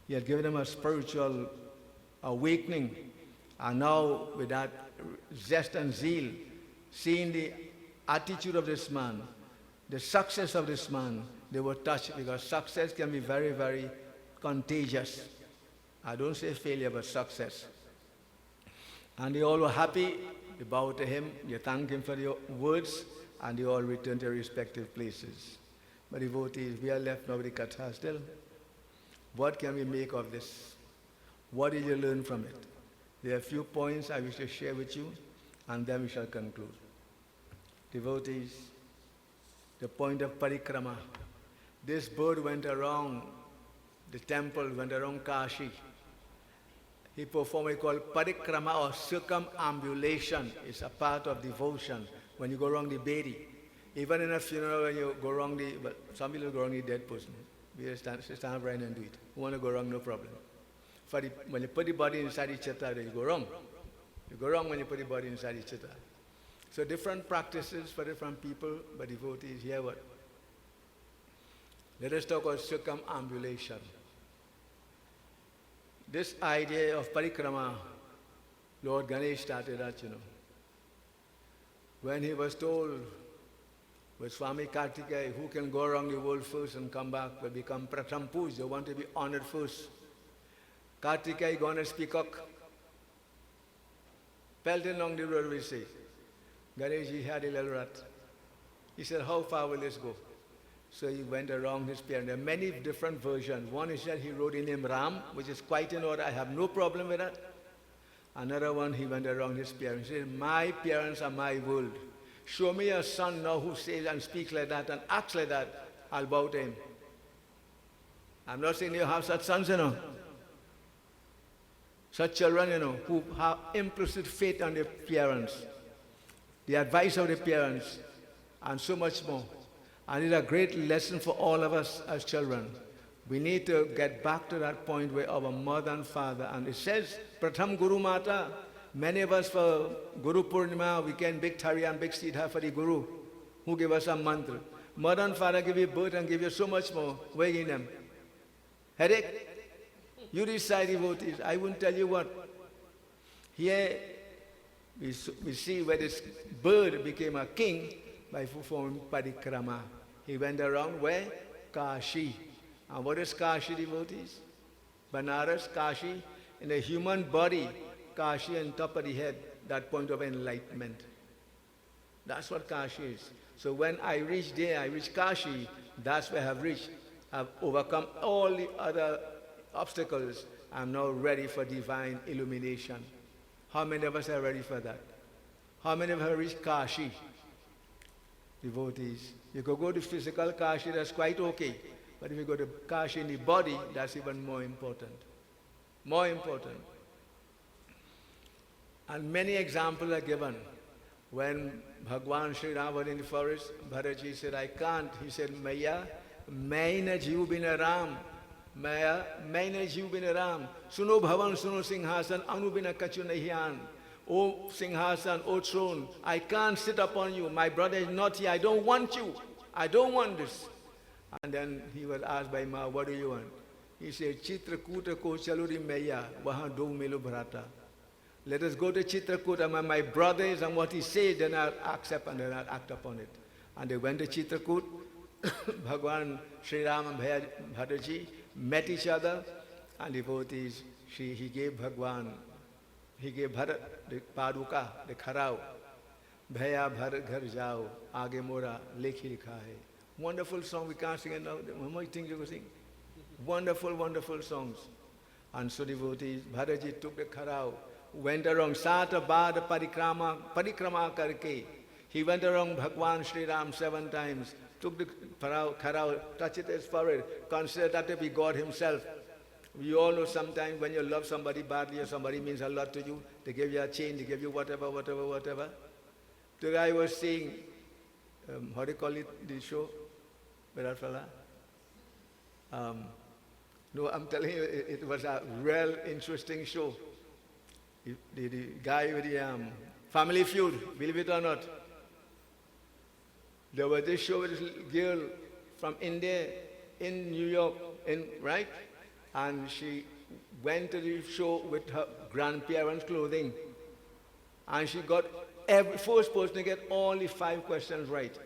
He had given them a spiritual awakening, and now with that zest and zeal, seeing the attitude of this man, the success of this man, they were touched, because success can be very, very contagious. I don't say failure, but success. And they all were happy. They bowed to him, they thanked him for the words, and they all returned to their respective places. But devotees, we are left now with the katha still. What can we make of this? What did you learn from it? There are a few points I wish to share with you, and then we shall conclude. Devotees, the point of parikrama. This bird went around the temple, went around Kashi. He performed what we call parikrama or circumambulation. It's a part of devotion. When you go around the Bedi, even in a funeral, when you go around some people go around the dead person. We just stand up right and do it. You want to go wrong, no problem. When you put the body inside the chitta, you go wrong. You go wrong when you put the body inside the chitta. So different practices for different people, but devotees, hear what? Let us talk about circumambulation. This idea of parikrama, Lord Ganesh started that, When he was told with Swami Kartikeya, who can go around the world first and come back, will become Pratham Puj, they want to be honored first. Kartikeya gone as peacock, pelting along the road, we say. Ganeshji had a little rat. He said, how far will this go? So he went around his parents. There are many different versions. One is that he wrote in him Ram, which is quite in order. I have no problem with that. Another one, he went around his parents. He said, my parents are my world. Show me a son now who says and speaks like that and acts like that, I'll bow to him. I'm not saying you have such sons, such children, who have implicit faith on their parents, the advice of their parents, and so much more. And it's a great lesson for all of us as children. We need to get back to that point where our mother and father, and it says, Pratham Guru Mata. Many of us for Guru Purnima, we can big thari and big siddha for the Guru, who give us a mantra. Mother and father give you birth and give you so much more. Where in them? Headache? You decide, devotees. I won't tell you what. Here we see where this bird became a king by performing parikrama. He went around where? Kashi. And what is Kashi, devotees? Banaras, Kashi, in a human body, Kashi on top of the head, that point of enlightenment. That's what Kashi is. So when I reach there, I reach Kashi, that's where I have reached. I've overcome all the other obstacles. I'm now ready for divine illumination. How many of us are ready for that? How many of us have reached Kashi? Devotees. You could go to physical Kashi, that's quite okay. But if you go to Kashi in the body, that's even more important. More important. And many examples are given. When Bhagwan Sri Ram was in the forest, Bharataji said, I can't. He said, Maya, maina jiv bin Ram. Maya, maina jiv bin Ram. Suno bhavan, suno singhasan, anu bina kachu nahiyan. O singhasan, O throne, I can't sit upon you. My brother is not here. I don't want you. I don't want this. And then he was asked by Ma, what do you want? He said, Chitrakuta ko chaluri Maya, wahan do milo bharata. Let us go to Chitrakuta, my brother is, and what he says, then I'll accept and then I'll act upon it. And they went to Chitrakoot. Bhagwan Sri Ram and Bharataji met each other, and devotees, he gave Bhagwan, he gave Bharat the Paduka, the Kharao. Bhaya Bharat Ghar Jao, Aage Mora, Lekhi Likha Hai. Wonderful song, we can't sing it now. How much things you can sing? Wonderful, wonderful songs. And so devotees, Bharataji took the Kharao, went around Sata Bad Parikrama Karke. He went around Bhagwan Sri Ram 7 times, took the Kharao, touched it his forehead, considered that to be God himself. We all know sometimes when you love somebody badly or somebody means a lot to you, they give you a chain, they give you whatever. Today I was seeing, how do you call it, the show, with that fella? No, I'm telling you, it was a real interesting show. The guy with the Family Feud, believe it or not. There was this show with this girl from India in New York, right? And she went to the show with her grandparents' clothing. And she got every first person to get all the 5 questions right.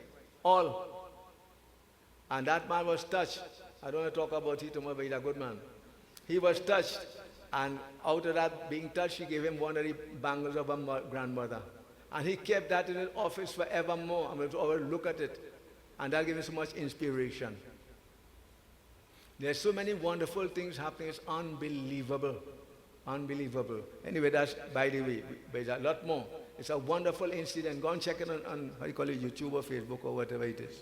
All. And that man was touched. I don't want to talk about it tomorrow, but he's a good man. He was touched. And out of that being touched, she gave him one of the bangles of her grandmother. And he kept that in his office forevermore. I would always look at it. And that gave him so much inspiration. There's so many wonderful things happening. It's unbelievable. Unbelievable. Anyway, that's by the way. There's a lot more. It's a wonderful incident. Go and check it on how you call it, YouTube or Facebook or whatever it is.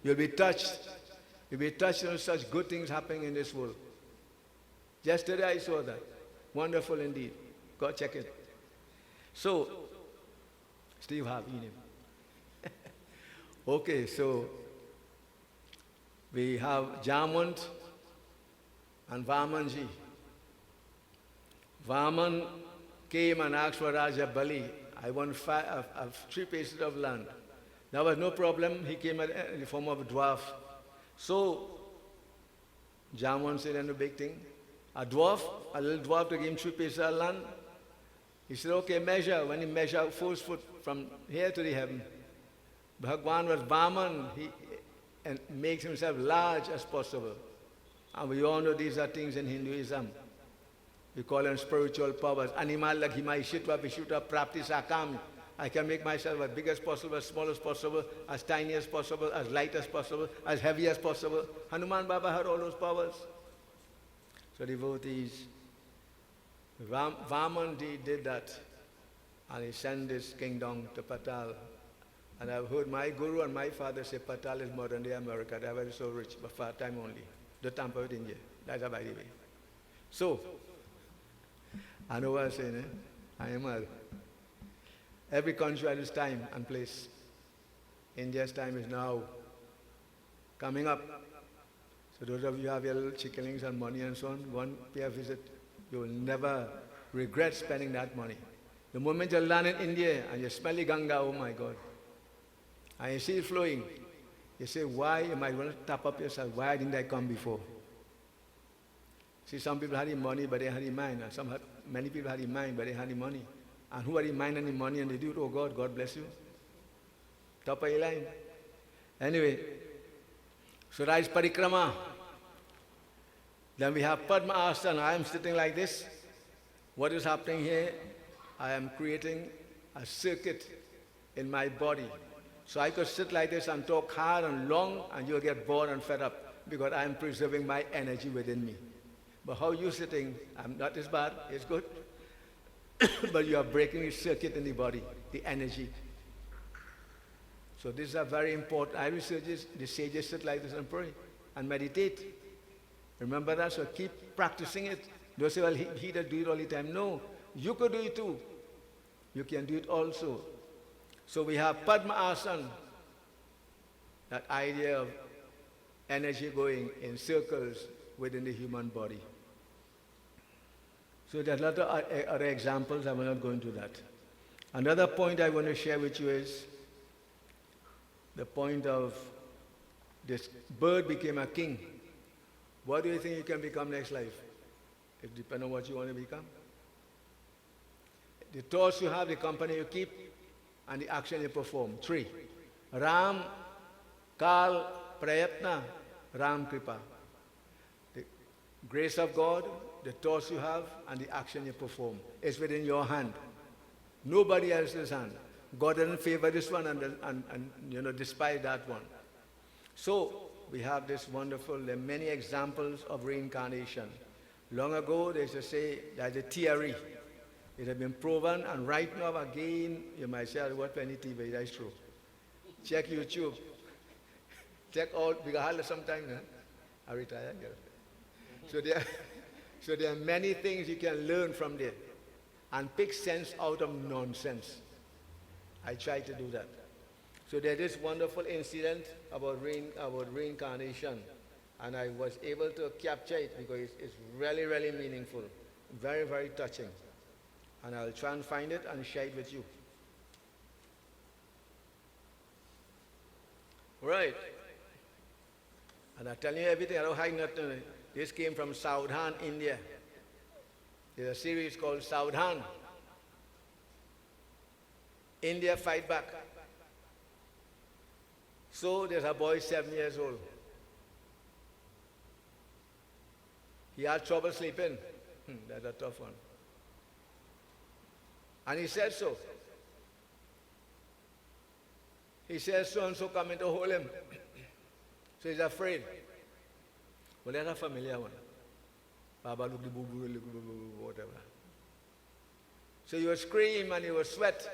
You'll be touched. You'll be touched on such good things happening in this world. Yesterday I saw that. Wonderful indeed. Go check it. So, Steve Harvey. Okay, so we have Jamant and Vamanji. Vaman came and asked for Raja Bali. I want 3 pieces of land. There was no problem. He came in the form of a dwarf. So, Jamant said, no big thing. A little dwarf to give him 3 pieces of land. He said, okay, measure. When he measured 4 foot from here to the heaven, Bhagwan was Vaman, and makes himself large as possible. And we all know these are things in Hinduism. We call them spiritual powers. Animal like Himaishitva, Vishuta, Prapti, Sakam. I can make myself as big as possible, as small as possible, as tiny as possible, as light as possible, as heavy as possible. Hanuman Baba had all those powers. So devotees, Vaman did that. And he sent his kingdom to Patal. And I've heard my guru and my father say Patal is modern day America. They are very so rich, but for a time only. The tamper with India. That's by the way. So, I know what I'm saying, I am mad. Every country has its time and place. India's time is now coming up. So those of you who have your little chickenings and money and so on, go and pay a visit. You will never regret spending that money. The moment you land in India and you smell the Ganga, oh my God, and you see it flowing, you say, why? You might want to tap up yourself. Why didn't I come before? See, some people had the money, but they had the mind. And many people had the mind, but they had the money. And who had the mind and the money, and they do it, oh God, God bless you. Top of your line. Anyway, so that is parikrama. Then we have Padma Asana. I am sitting like this. What is happening here? I am creating a circuit in my body. So I could sit like this and talk hard and long, and you'll get bored and fed up because I am preserving my energy within me. But how you sitting, I'm not as bad, it's good. But you are breaking the circuit in the body, the energy. So this is a very important. I research this, the sages sit like this and pray and meditate. Remember that, so keep practicing it. Don't say, well, he does do it all the time. No, you could do it too. You can do it also. So we have Padma Asana, that idea of energy going in circles within the human body. So there are a lot of other examples. I will not go into that. Another point I want to share with you is the point of this bird became a king. What do you think you can become next life? It depends on what you want to become. The thoughts you have, the company you keep, and the action you perform. 3. Ram, Kal, Prayatna, Ram Kripa. The grace of God, the thoughts you have, and the action you perform. It's within your hand. Nobody else's hand. God doesn't favor this one and despise that one. So we have this wonderful, there are many examples of reincarnation. Long ago, they used to say that a theory. It has been proven, and right now again, you might say, I watch any TV, that's true. Check YouTube. Check all, because I sometimes, I retire. So there are many things you can learn from there and pick sense out of nonsense. I try to do that. So there's this wonderful incident about reincarnation, and I was able to capture it because it's really, really meaningful, very, very touching. And I'll try and find it and share it with you. Right. And I tell you everything, I don't hide nothing. This came from Saudhan, India. There's a series called Saudhan. India Fight Back. So there's a boy 7 years old. He had trouble sleeping. That's a tough one. And he said so. He says so-and-so coming to hold him. So he's afraid. Well, that's a familiar one. Baba look the boo-boo, whatever. So he would scream and he would sweat.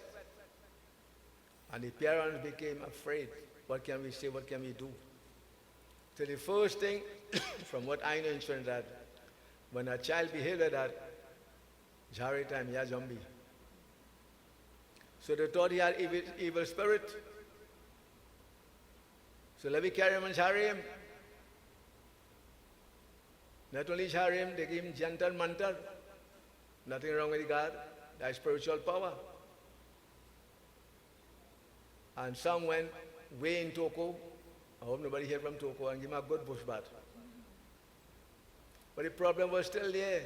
And the parents became afraid. What can we say? What can we do? So the first thing, from what I know in Trinidad, when a child behaves like that, Jari time, he has zombie. So they thought he had evil spirit. So let me carry him and carry him. Not only carry him, they give him gentle mantra. Nothing wrong with God. That is spiritual power. And some went way in Toko. I hope nobody here from Toko, and give him a good bush bath. But the problem was still there.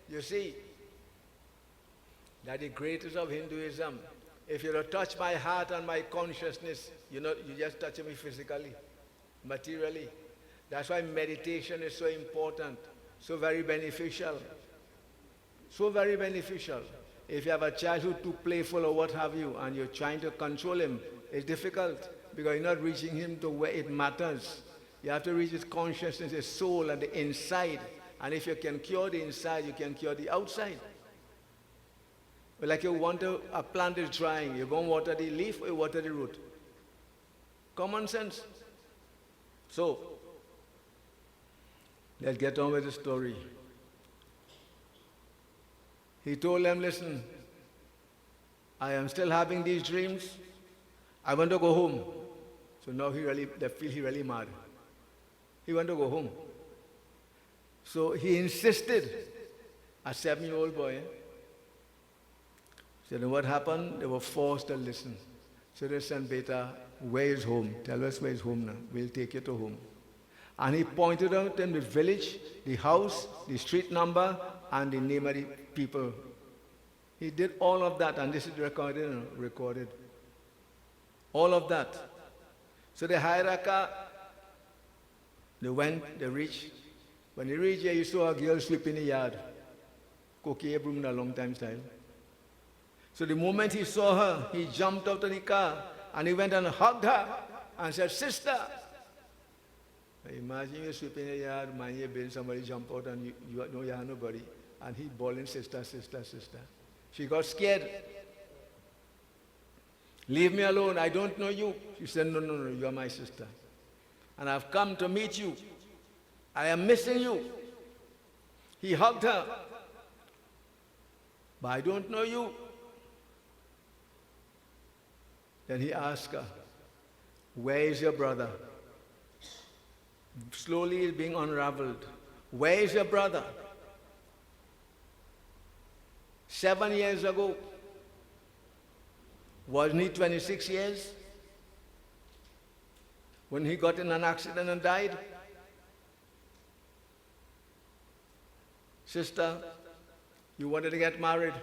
You see, that the greatest of Hinduism, if you don't touch my heart and my consciousness, you just touch me physically, materially. That's why meditation is so important, so very beneficial. So very beneficial. If you have a child who's too playful or what have you, and you're trying to control him, it's difficult because you're not reaching him to where it matters. You have to reach his consciousness, his soul, and the inside. And if you can cure the inside, you can cure the outside. But like you want a plant is drying, you're going to water the leaf or you water the root. Common sense. So, let's get on with the story. He told them, listen, I am still having these dreams. I want to go home. So now they feel he really mad. He want to go home. So he insisted, a 7-year-old boy. So then what happened? They were forced to listen. So they said, Beta, where is home? Tell us where is home now. We'll take you to home. And he pointed out in the village, the house, the street number, and the name of the people. He did all of that, and this is recorded. All of that. So the hierarchy, they went, they reached, When he reached here, he saw a girl sweeping the yard. Cookie a broom in a long time style. So the moment he saw her, he jumped out of the car and he went and hugged her and said, "Sister." Imagine you're sweeping the yard, mind your business, somebody jump out and you know you have nobody. And he bawling, "Sister, sister, sister." She got scared. "Leave me alone, I don't know you." She said, "No, no, no, you are my sister. And I've come to meet you. I am missing you." He hugged her. "But I don't know you." Then he asked her, "Where is your brother?" Slowly he's being unraveled. "Where is your brother? 7 years ago, wasn't he 26 years when he got in an accident and died?" "Sister, you wanted to get married.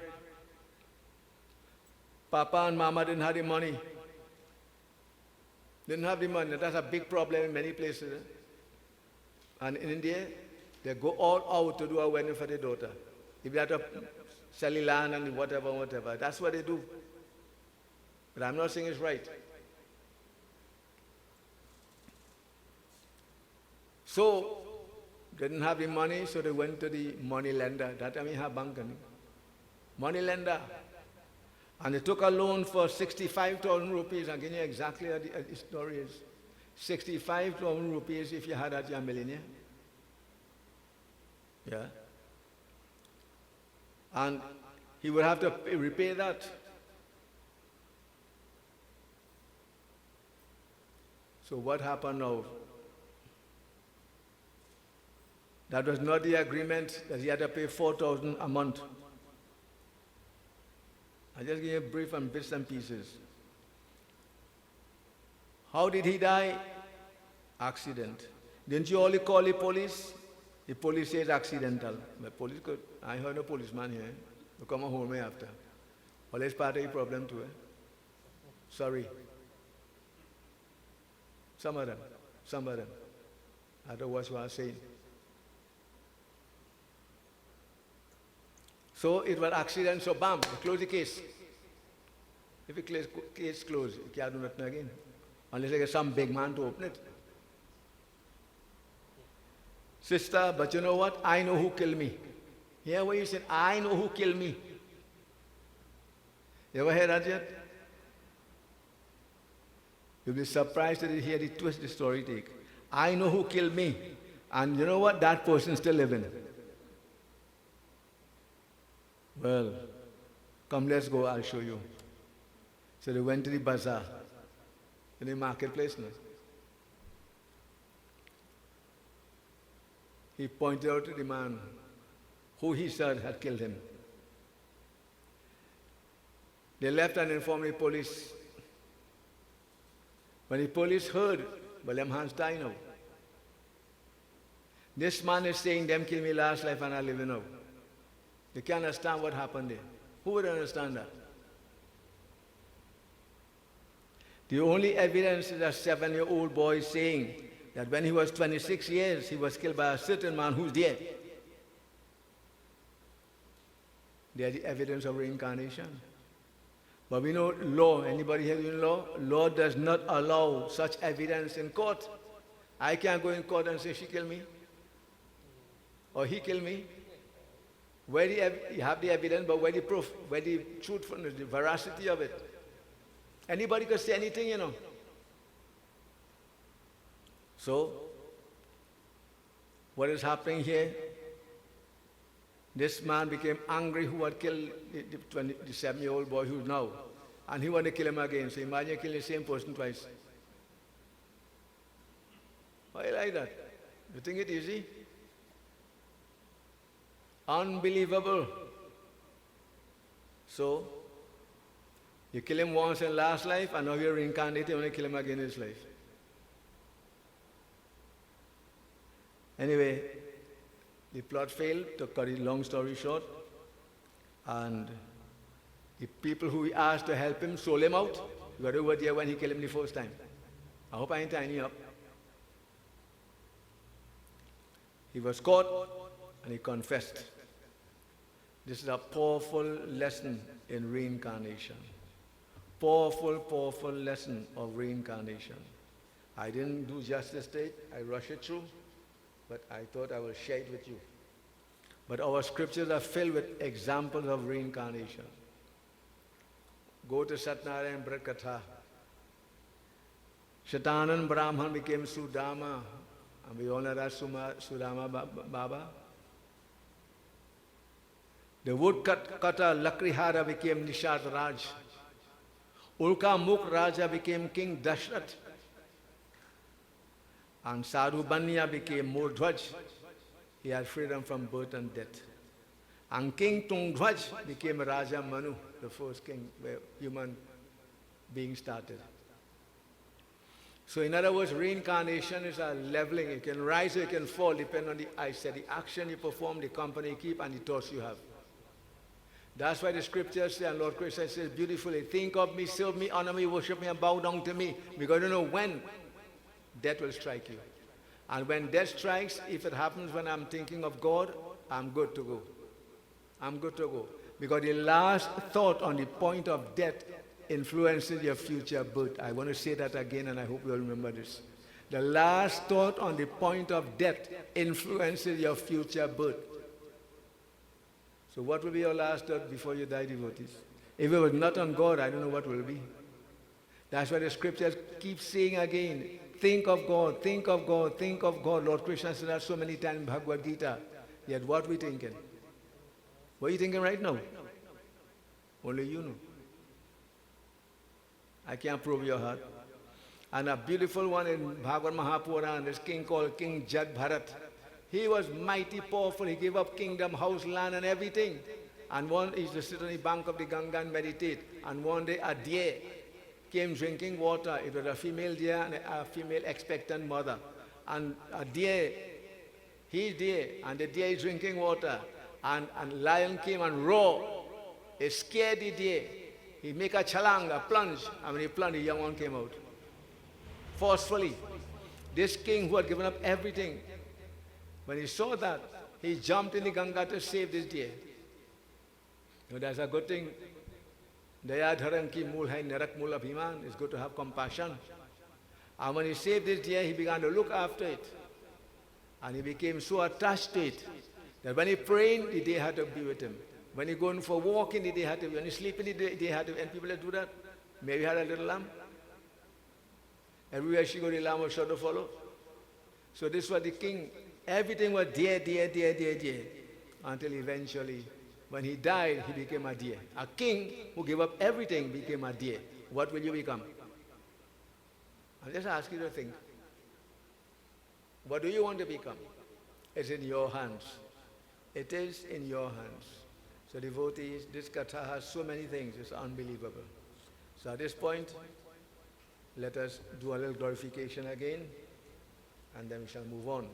Papa and Mama didn't have the money. Didn't have the money. That's a big problem in many places. And in India, they go all out to do a wedding for their daughter. If they have to sell the land and whatever, whatever, that's what they do. But I'm not saying it's right. So, they didn't have the money, so they went to the money lender. That time we have banking. Money lender. And they took a loan for 65,000 rupees. I'll give you exactly how the story is. 65,000 rupees if you had that, you're a millionaire. Yeah. And he would have to repay that. So what happened now? That was not the agreement that he had to pay 4,000 a month. I just give you a brief and bits and pieces. How did he die? Accident. Didn't you only call the police? The police says accidental. The police could, I heard a policeman here. They come and hold me after. Well, it's part of the problem too. Sorry. Some of them. I don't know what you are saying. So it was accident, so bam, they close the case. If the case closed, you can't do nothing again. Unless I get some big man to open it. Sister, but you know what? I know who killed me. Hear what you said? I know who killed me. You ever heard that yet? You'll be surprised to hear the twist the story take. I know who killed me. And you know what? That person's still living. Well, come, let's go, I'll show you. So they went to the bazaar, in the marketplace now. He pointed out to the man who he said had killed him. They left and informed the police. When the police heard, well, them hands die now. This man is saying, them killed me last life and I live now. They can't understand what happened there. Who would understand that? The only evidence is a 7-year-old boy saying that when he was 26 years, he was killed by a certain man who's dead. They are the evidence of reincarnation. But we know law, anybody here doing law? Law does not allow such evidence in court. I can't go in court and say she killed me or he killed me. Where you have the evidence, but where the proof, where the truthfulness, the veracity of it. Anybody could say anything, you know. So, what is happening here? This man became angry who had killed the 7-year-old boy who's now. And he wanted to kill him again. So imagine killing the same person twice. Why you like that? You think it easy? Unbelievable. So, you kill him once in last life, and now you're reincarnated and you kill him again in this life. Anyway, the plot failed, to cut a long story short, and the people who he asked to help him sold him out. You got over there when he killed him the first time. I hope I ain't tying you up. He was caught and he confessed. This is a powerful lesson in reincarnation. Powerful, powerful lesson of reincarnation. I didn't do justice to it. I rushed it through, but I thought I will share it with you. But our scriptures are filled with examples of reincarnation. Go to Satnarayan Brat Katha. Shatanan Brahman became Sudama, and we all know that Sudama Baba. The woodcutter Lakrihara became Nishat Raj. Ulka Mukh Raja became King Dashrath. And Sadhu Banya became Mordhwaj. He had freedom from birth and death. And King Tungdhwaj became Raja Manu, the first king where human being started. So in other words, reincarnation is a leveling. You can rise or you can fall, depending on the action you perform, the company you keep, and the thoughts you have. That's why the scriptures say, and Lord Krishna says beautifully, think of me, serve me, honor me, worship me, and bow down to me. Because you don't know when death will strike you. And when death strikes, if it happens when I'm thinking of God, I'm good to go. I'm good to go. Because the last thought on the point of death influences your future birth. I want to say that again, and I hope you all remember this. The last thought on the point of death influences your future birth. So what will be your last thought before you die, devotees? If it was not on God, I don't know what will be. That's why the scriptures keep saying again, think of God, think of God, think of God. Lord Krishna said that so many times in Bhagavad Gita. Yet what are we thinking? What are you thinking right now? Only you know. I can't probe your heart. And a beautiful one in Bhagavad Mahapuran, this king called King Jad Bharat. He was mighty powerful. He gave up kingdom, house, land, and everything. And he used to sit on the bank of the Ganga and meditate. And one day a deer came drinking water. It was a female deer and a female expectant mother. And a deer, he deer, and the deer is drinking water. And lion came and roared. It scared the deer. He make a chalang, a plunge, and when he plunged, the young one came out. Forcefully. This king who had given up everything, when he saw that, he jumped in the Ganga to save this deer. You know, that's a good thing. Daya dharan ki mool hai narak mool abhiman. It's good to have compassion. And when he saved this deer, he began to look after it. And he became so attached to it that when he prayed, the deer had to be with him. When he going for walking, the day had to be. When he sleeping, the day had to be. And people that do that. Mary had a little lamb. Everywhere she go, the lamb was sure to follow. So this was the king. Everything was dear. Until eventually, when he died, he became a deer. A king who gave up everything became a deer. What will you become? I'll just ask you to think. What do you want to become? It's in your hands. It is in your hands. So devotees, this katha has so many things, it's unbelievable. So at this point, let us do a little glorification again, and then we shall move on.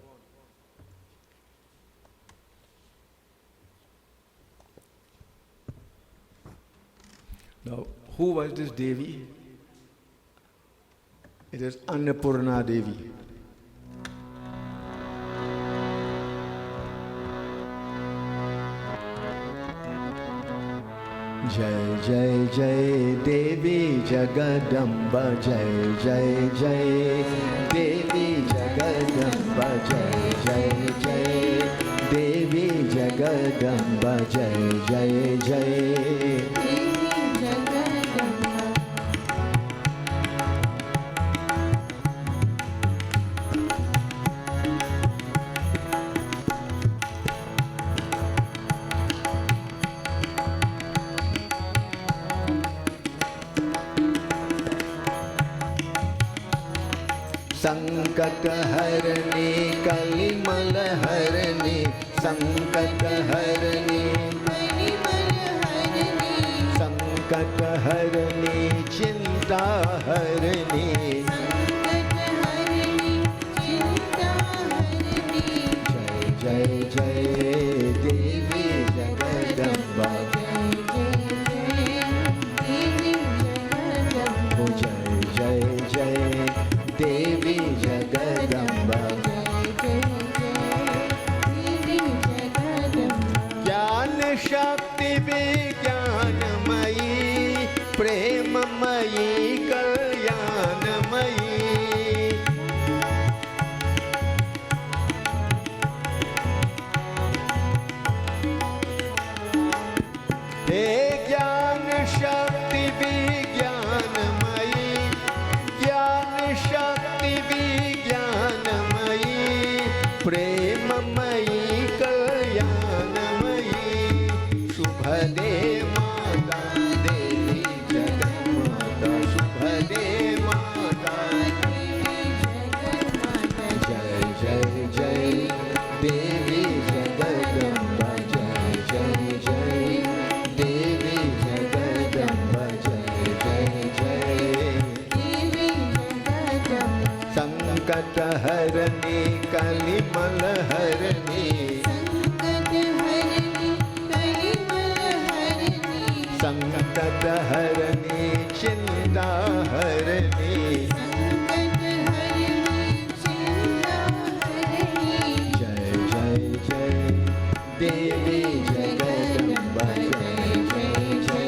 Now, who was this Devi? It is Annapurna Devi. Jai Jai Jai Devi Jagadamba Jai Jai Jai Devi Jagadamba Jai Jai Jai Devi Jagadamba Jai Jai Jai संकट हरनी कलिमल हरनी संकट हरनी संकट हरनी चिंता हरनी जय जय जय देवी जगदम्बा जय जय जय देवी जगदम्बा प्रेममयी कल्याणमयी हे ज्ञान शक्ति विज्ञानमयी ज्ञान शक्ति विज्ञानमयी प्रेममयी कल्याणमयी शुभदे माता देवी जगन्माता शुभदे माता जय जय जय देवी जगदम्बा जय जय जय देवी जगदम्बा जय जय जय संकट हरणी कलिमल हरणी संकट हरणी चिंता हरणी जय जय जय देवी जगदम्बा जय जय जय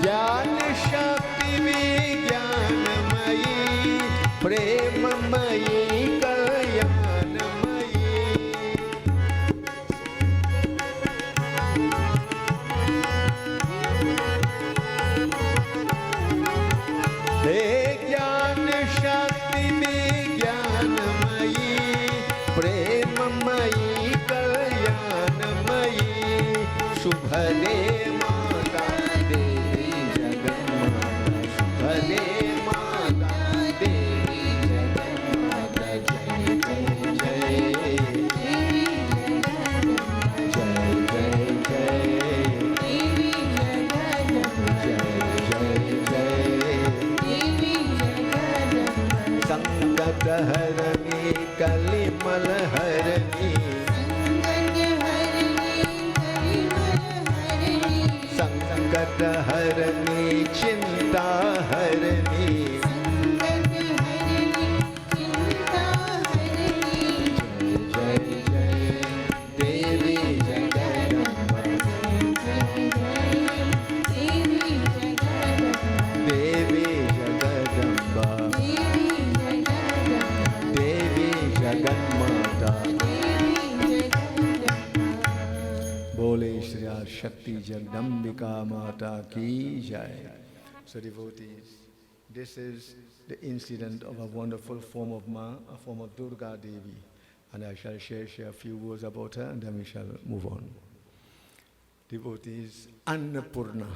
ज्ञान शक्ति विज्ञानमयी प्रेममयी कल्याणमयी हे ज्ञान शक्ति विज्ञानमयी प्रेममयी कल्याणमयी शुभदे माता देवी जगन्माता शुभदे माता देवी जगन्माता जय जय जय जय जय जय जय जय संकट हरणी कलिमल हरणी संकट हरणी चिंता हरणी जय जय देवी जगदम्बा देवी जगदम्बा देवी जगन्माता बोले श्री शक्ति जगदम्बिका माता की जय. So devotees, this is the incident of a wonderful form of Ma, a form of Durga Devi, and I shall share a few words about her and then we shall move on. Devotees, Annapurna.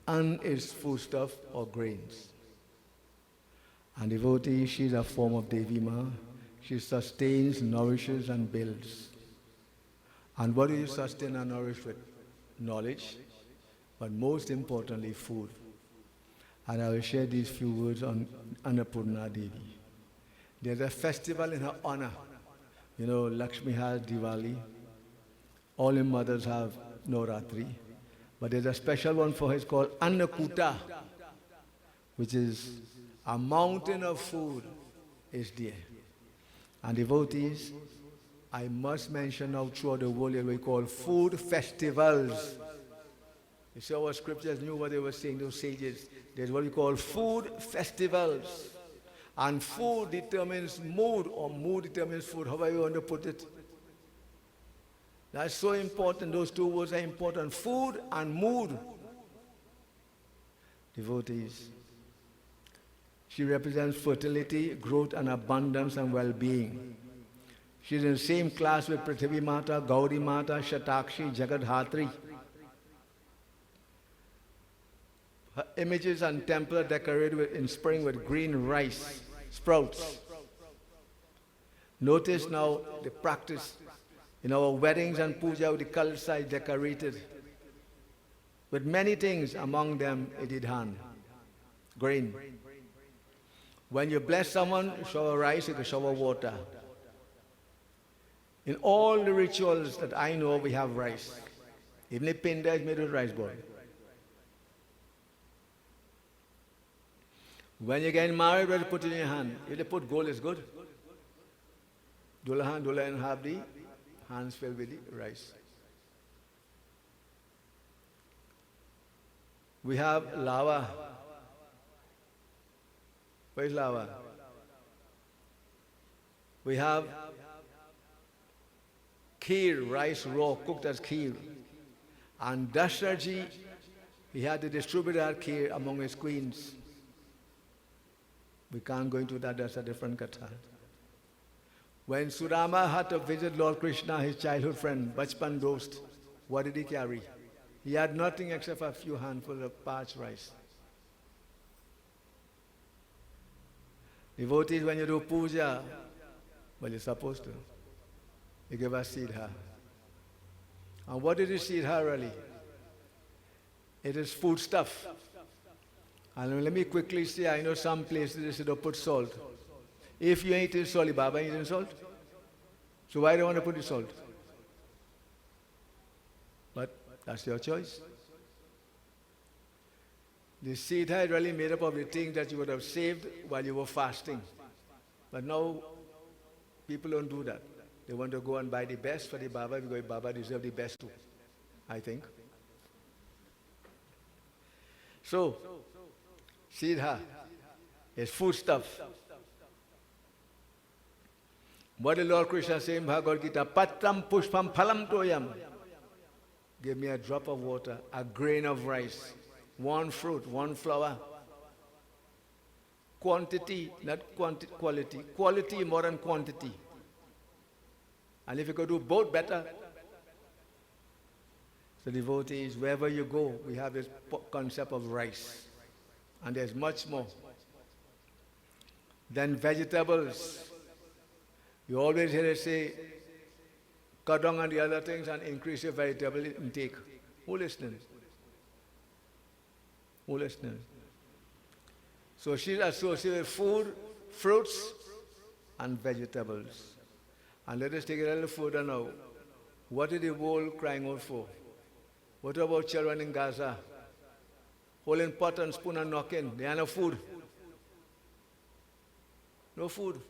An is foodstuff or grains. And devotee, she is a form of Devi Ma. She sustains, nourishes and builds. And what do you sustain and nourish with? Knowledge, but most importantly, food. And I will share these few words on Annapurna Devi. There's a festival in her honor. You know, Lakshmi has Diwali. All her mothers have Navratri. But there's a special one for her, it's called Annakuta, which is a mountain of food is there. And devotees, I must mention now throughout the world we call food festivals. You see our scriptures knew what they were saying, those sages. There's what we call food festivals. And food determines mood, or mood determines food, however you want to put it. That's so important, those two words are important, food and mood. Devotees, she represents fertility, growth and abundance and well-being. She's in the same class with Prithvi Mata, Gauri Mata, Shatakshi, Jagadhatri. Her images and temple are decorated in spring with green rice, sprouts. Notice now the practice. In our weddings and puja, the kalsa is decorated with many things, among them ididhan, grain. When you bless someone, you shower rice, you can shower water. In all the rituals that I know, we have rice. Even the pinda is made with rice ball. When you get married, what do you put in your hand? If they put gold, it's good. Dulahan, Dulahan, Habdi, hands filled with the rice. We have lava. Where is lava? We have kheer, rice raw, cooked as kheer. And Dasharatji, he had to distribute that kheer among his queens. We can't go into that, that's a different katha. When Sudama had to visit Lord Krishna, his childhood friend, Bachpan dost, what did he carry? He had nothing except a few handfuls of parched rice. Devotees, when you do puja, well, you're supposed to. You give a siddha. And what is the siddha really? It is food stuff. And let me quickly say, I know some places they say don't put salt. If you ain't eating salt, Baba ain't eating salt. So why do you want to put the salt? But that's your choice. The siddha is really made up of the things that you would have saved while you were fasting. But now, people don't do that. They want to go and buy the best for the Baba because Baba deserves the best too, I think. So, siddha is food stuff. What did Lord Krishna say in Bhagavad Gita? Patram pushpam phalam toyam. Give me a drop of water, a grain of rice, one fruit, one flower. Quantity, not quality. Quality more than quantity. And if you could do both better. So devotees, wherever you go, we have this concept of rice. And there's much more. Then vegetables. You always hear it say, cut down on the other things and increase your vegetable intake. Who listening? Who listening? So she's associated with food, fruits, and vegetables. And let us take it a little further now. What is the world crying out for? What about children in Gaza? Holding pot and spoon and knocking. They have no food. No food.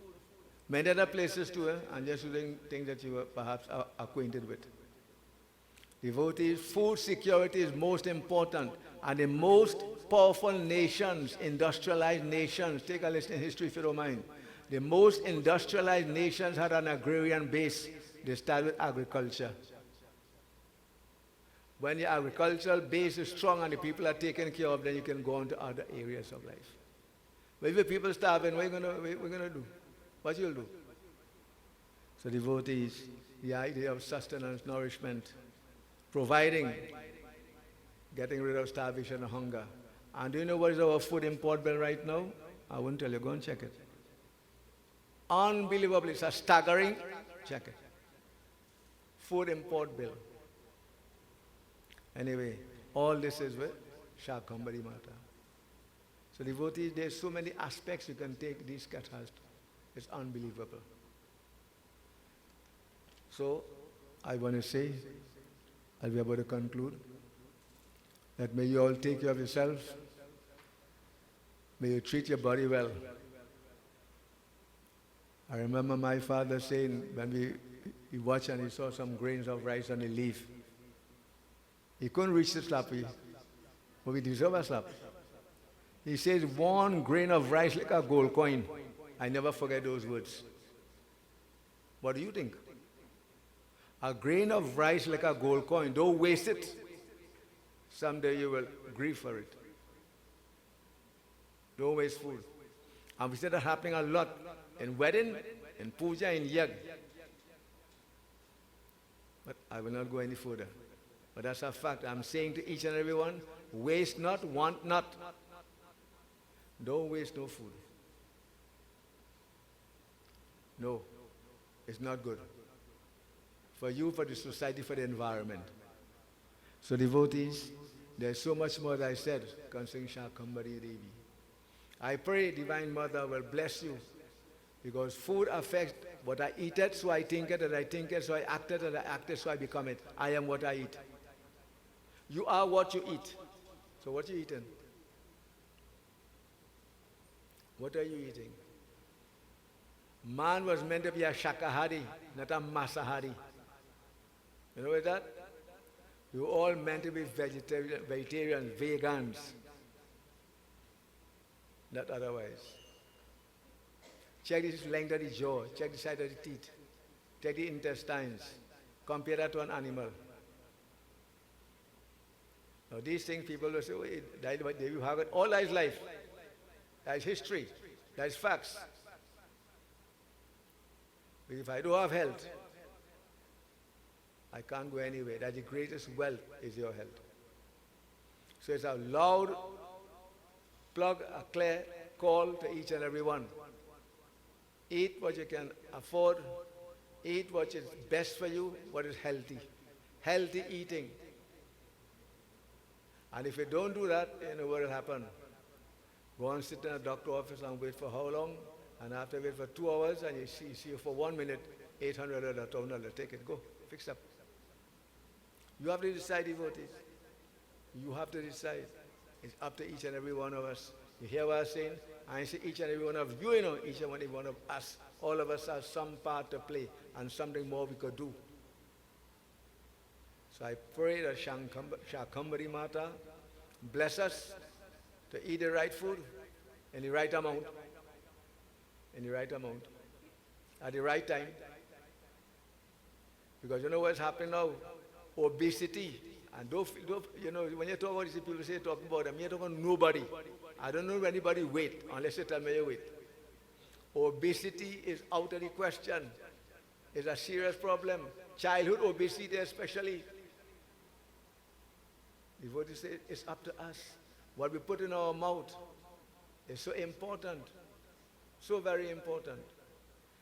Many other places too, and just doing things that you are perhaps acquainted with. Devotees, food security is most important. And the most powerful nations, industrialized nations, take a listen in history if you don't mind. The most industrialized nations had an agrarian base. They started with agriculture. When the agricultural base is strong and the people are taken care of, then you can go on to other areas of life. But if the people starving, what are we going to do? What you'll do? So devotees, the idea of sustenance, nourishment, providing, getting rid of starvation and hunger. And do you know what is our food import bill right now? I won't tell you, go and check it. Unbelievably, it's a staggering, check it. Food import bill. Anyway, all this is with Shakambhari Mata. So devotees, there's so many aspects you can take these kathas to. It's unbelievable. So, I want to say, I'll be able to conclude, that may you all take care of yourself. May you treat your body well. I remember my father saying, when he watched and he saw some grains of rice on a leaf, he couldn't reach the slap, but we deserve a slap. He says, one grain of rice like a gold coin. I never forget those words. What do you think? A grain of rice like a gold coin. Don't waste it. Someday you will grieve for it. Don't waste food. And we see that happening a lot in wedding, in puja, in yag. But I will not go any further. But that's a fact. I'm saying to each and every one, waste not, want not. Don't waste no food. No, it's not good. For you, for the society, for the environment. So devotees, there's so much more that I said concerning Shakambhari Devi. I pray Divine Mother will bless you, because food affects what I eat it, so I think it, and I think it, so I act it, and I act it, so I become it. I am what I eat. You are what you eat. So what are you eating? What are you eating? Man was meant to be a Shakahari, not a Masahari. You know what that? We were all meant to be vegetarians, vegans. Not otherwise. Check this length of the jaw, check the side of the teeth, check the intestines, compare that to an animal. Now these things people will say, oh, it died by David Haggard. All that is life. That is history. That is facts. But if I don't have health, I can't go anywhere. That's the greatest wealth is your health. So it's a loud plug, a clear call to each and every one. Eat what you can afford. Eat what is best for you, what is healthy. Healthy eating. And if you don't do that, you know what will happen. Go and sit in a doctor's office and wait for how long? And after wait for 2 hours, and you see for 1 minute, $800 or $1,000. Take it, go, fix up. You have to decide, devotees. You have to decide. It's up to each and every one of us. You hear what I'm saying? I see each and every one of you, each and every one of us. All of us have some part to play and something more we could do. So I pray that Shakambhari Mata bless us to eat the right food in the right amount, at the right time. Because you know what's happening now? Obesity. And when you talk about these people say talking about them, you're talking about nobody. I don't know anybody weight unless you tell me your weight. Obesity is out of the question. It's a serious problem. Childhood obesity especially. Devotees say it's up to us. What we put in our mouth is so important. So very important.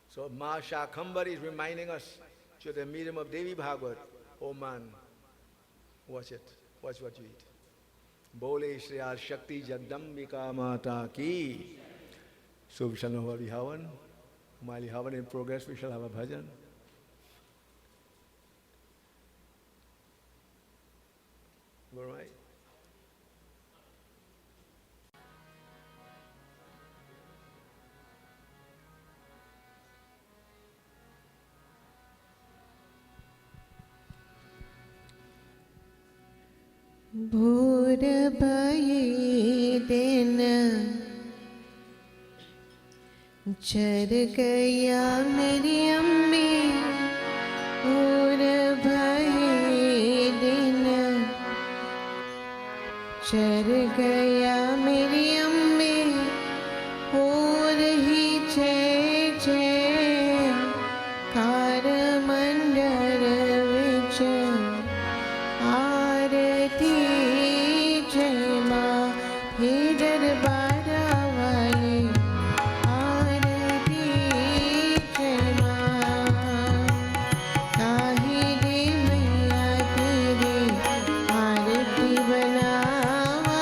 So Ma Shakambhari is reminding us through the medium of Devi Bhagavad, oh man, watch it. Watch what you eat. Bole Shri Shakti Jagdambika Mata Ki. So we shall know what we have. While we have in progress, we shall have a bhajan. All right. भोर भये दिन चर गया मेरी अम्मी भोर भये दिन चर गया मेरी अम्मी और ही जय जय कार मंडल विच आरती जय माँ हे दरबारा वाली आरती जय माँ काहे रे मैया तेरी आरती बनावा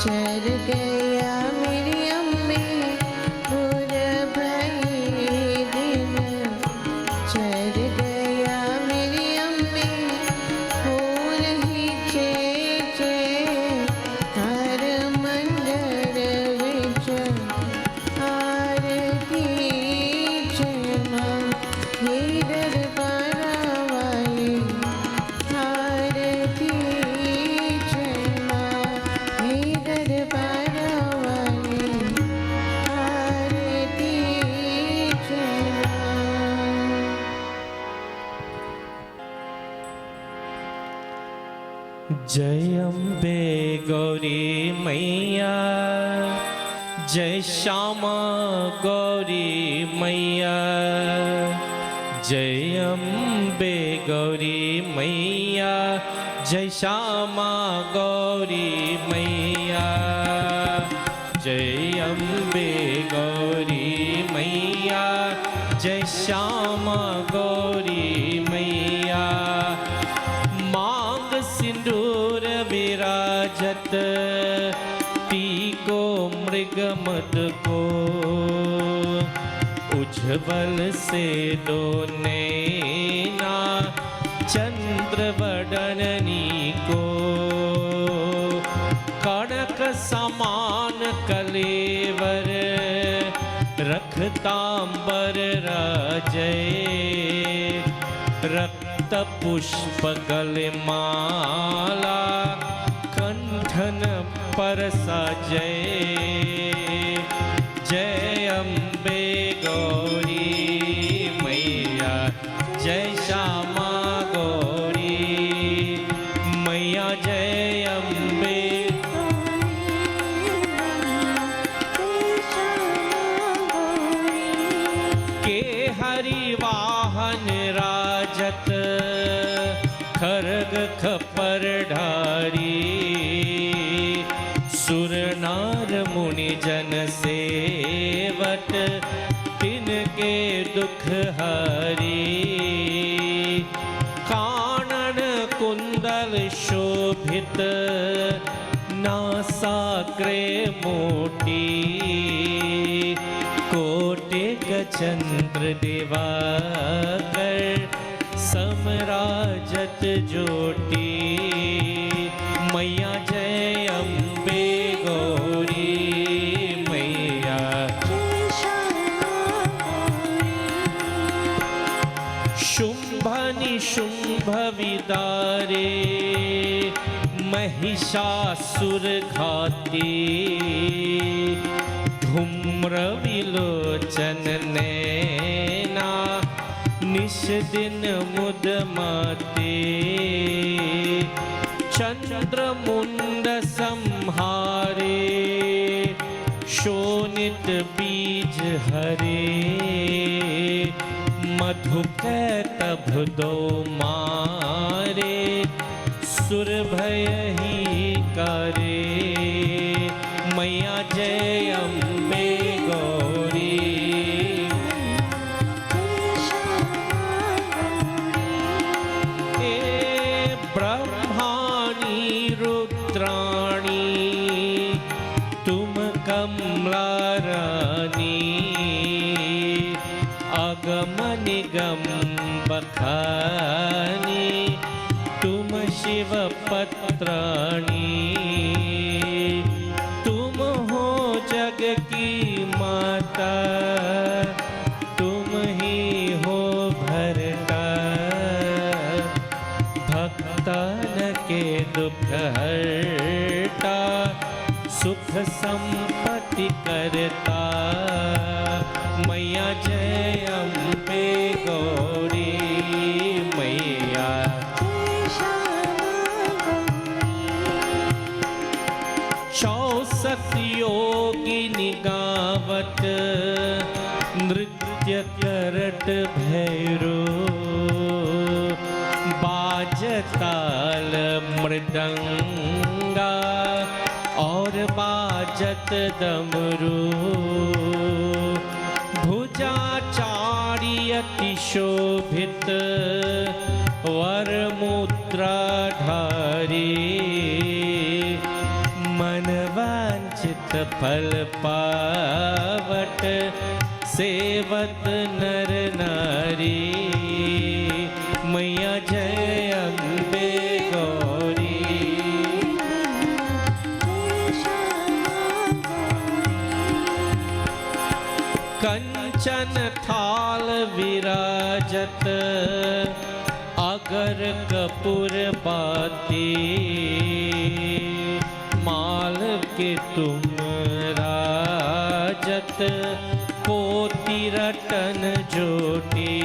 चर गया मेरी अम्मी बुर भई दिन चर गया मेरी अम्मी हो रही चे हर मंदिर विच आरती जमा हे दरबारा वाली आरती जमा हे दरबारा वाली आरती जमा। जय अम्बे गौरी मैया, जय श्यामा गौरी मैया, जय अम्बे गौरी मैया, जय श्यामा गौरी मैया, जय अम्बे गौरी मैया, जय श्यामा गौरी मैया। मांग सिंदूर विराजत टीको मृगमद को, उज्ज्वल से दो नैना चंद्र वदनी को, कड़क समान कलेवर रखतांबर राजय, रक्त पुष्प गले माला कंठन पर सजय। जय अम्बे गौरी मैया, जय श्यामा गौरी मैया, जय अम्बे के हरि वाहन राजत खरग खपर ढारी, सुर नार मुनि जन सेवत तिनके दुख हरी। कानन कुंडल शोभित नासाग्रे मोटी, कोटिक चंद्र दिवाकर समराजत ज्योति। मैया जय अम्बे गौरी मैया, शुंभ निशुंभ विदारे महिषासुर घाती, धूम्र विलोचन नैना निश दिन मुदमते, चंद्र मुंड संहारे शोणित बीज हरे, मधु कैटभ दो मारे सुर भय ही करे। मैया जय अम्बे गौरी, ए ब्रह्माणी रुद्राणी तुम कमला रानी, अगम निगम बखानी तुम शिव पत्राणी। तुम हो जग की माता, तुम ही हो भरता, भक्तन के दुख हरता, सुख संपत्ति करता। मैया जय अम्बे गौरी मैया, चौसठ योगिनी गावत नृत्य करत भैरो, बाजताल मृदंगा और बाजत डमरू, भुजाचारी अति शोभित वर मुद्राधारी, मनवा वांछित फल पावट सेवत नर नारी मैया जय अम्बे गौरी कंचन थाल विराजत अगर कपूर बाती माल के तुम राजत कोटि रटन जोटी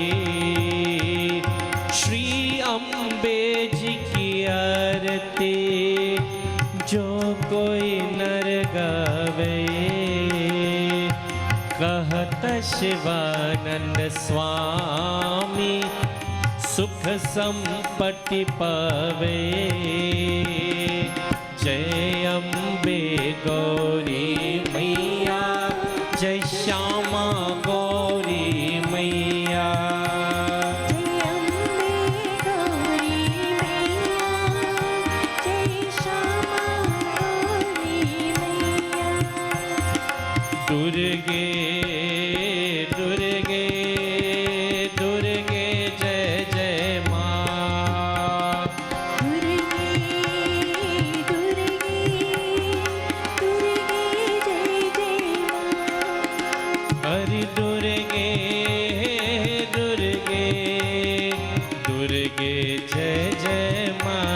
श्री अम्बे जी की आरती जो कोई नर गावे कहत शिवानंद स्वामी सुख संपत्ति पावे जय अम्बे गौरी मैया जय श्यामा गौरी मैया दुर्गे दुर्गे दुर्गे जय जय माँ दुर्गे दुर्गे दुर्गे जय जय माँ हरि दुर्गे दुर्गे दुर्गे जय जय माँ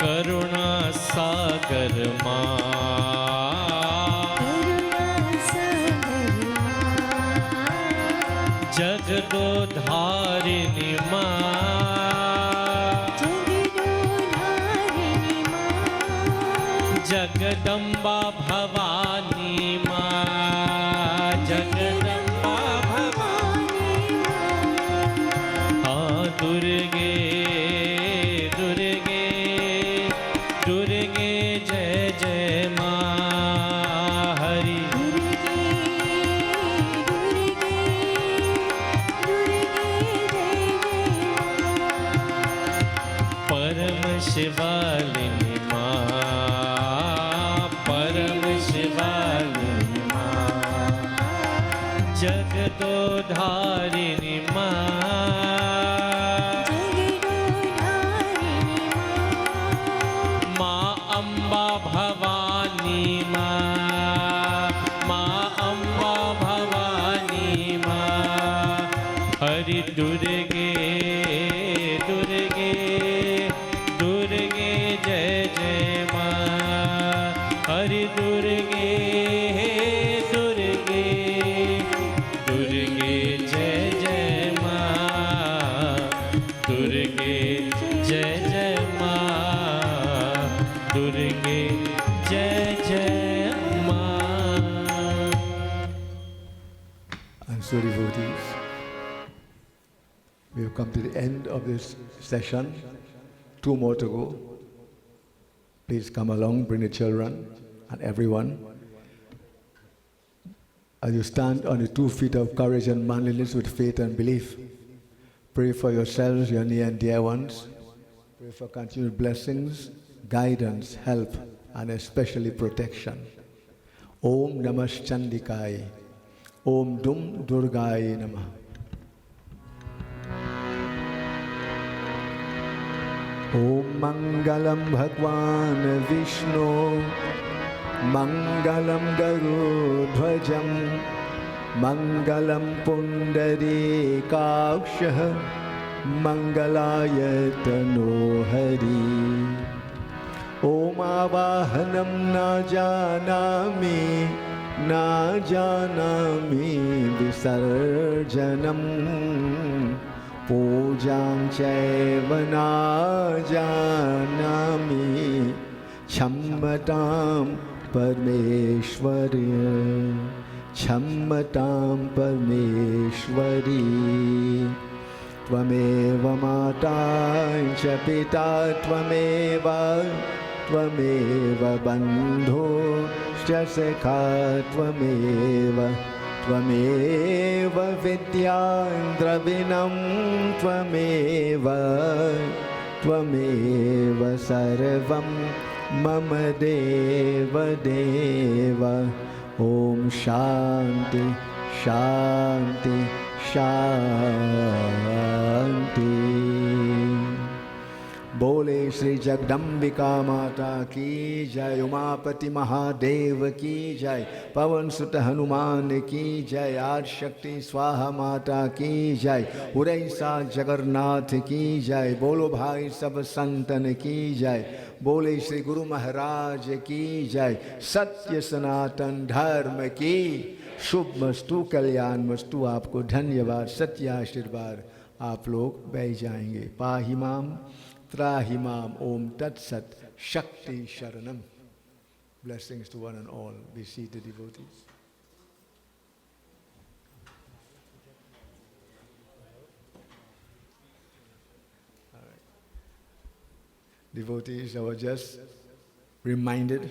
करुणा सागर माँ जगदोधारिणी माँ जगदम्बा भवानी माँ जगदम्बा भवानी हाँ दुर्गे दुर्गे दुर्गे जय जय माँ हरि परम शिवालिनी माँ परम शिवालिनी माँ जगदोधारिणी माँ माँ अम्बा भवानी माँ माँ अम्बा भवानी माँ हरि दुर्गे दुर्गे दुर्गे जय जय माँ हरि दुर्गे दुर्गे दुर्गे जय जय माँ दुर्गे जय जय माँ दुर्गे जय जय माँ And so devotees, we have come to the end of this session. 2 more to go. Please come along, bring the children and everyone. As you stand on the 2 feet of courage and manliness with faith and belief, pray for yourselves, your near and dear ones. Pray for continued blessings, guidance, help, and especially protection. Om Namah Chandikaya. Om Dum Durgaya Namah. Om Mangalam Bhagwan Vishnu Mangalam Garudhvajam Mangalam Pundarikakshah Mangalayatano Hari Om Avahanam Najanami Najanami Visarjanam Pujam Chaiva Najanami Chammatam Parmeshwari Chammatam Parmeshwari Tvameva Mata Cha Pita Tvameva Bandhu Shasakha Tvameva त्वमेव विद्या द्रविणं त्वमेव त्वमेव सर्वं मम देव देव ॐ शान्ति शान्ति शान्ति बोले श्री जगदम्बिका माता की जय उमापति महादेव की जय पवन सुत हनुमान की जय आदि शक्ति स्वाहा माता की जय उड़ीसा जगन्नाथ की जय बोलो भाई सब संतन की जय बोले श्री गुरु महाराज की जय सत्य सनातन धर्म की शुभ मस्तु कल्याण मस्तु आपको धन्यवाद सत्य आशीर्वाद आप लोग बैठ जाएंगे पाहिमाम त्राहिमाम ओम तत्सत शक्ति शरणम blessings to one and all be seated devotees all right. Devotees I was just reminded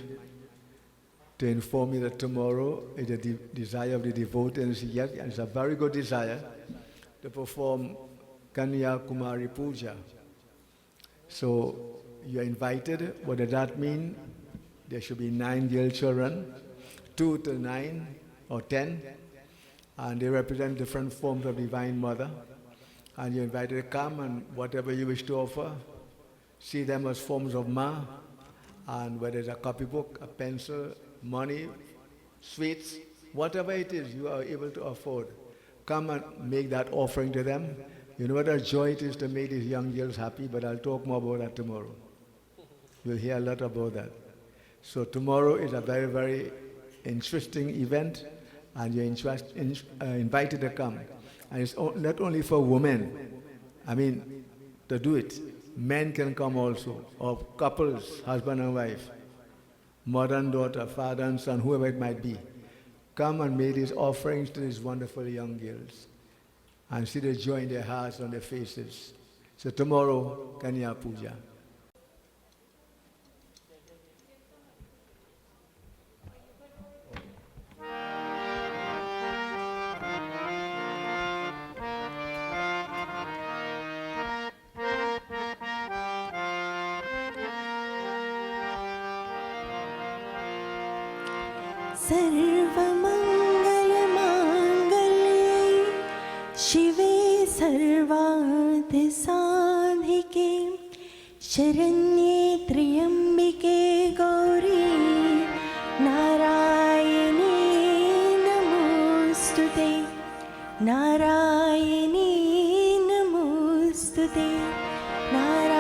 to inform you that tomorrow is the desire of the devotees yes and it's a very good desire to perform Kanya Kumari Puja. So you are invited. What does that mean? There should be 9 girl children, 2 to 9 or 10, and they represent different forms of Divine Mother. And you're invited to come and whatever you wish to offer, see them as forms of Ma, and whether it's a copybook, a pencil, money, sweets, whatever it is you are able to afford, come and make that offering to them. You know what a joy it is to make these young girls happy, but I'll talk more about that tomorrow. You'll hear a lot about that. So tomorrow is a very, very interesting event, and you're invited to come. And it's not only for women, to do it. Men can come also, or couples, husband and wife, mother and daughter, father and son, whoever it might be. Come and make these offerings to these wonderful young girls. And see the joy in their hearts, on their faces. So tomorrow, Kanya Puja. सर्वमङ्गलमाङ्गल्ये शिवे सर्वार्थसाधिके शरण्ये त्र्यम्बिके गौरी नारायणी नमोऽस्तुते नारायणी नमोऽस्तुते नारायणी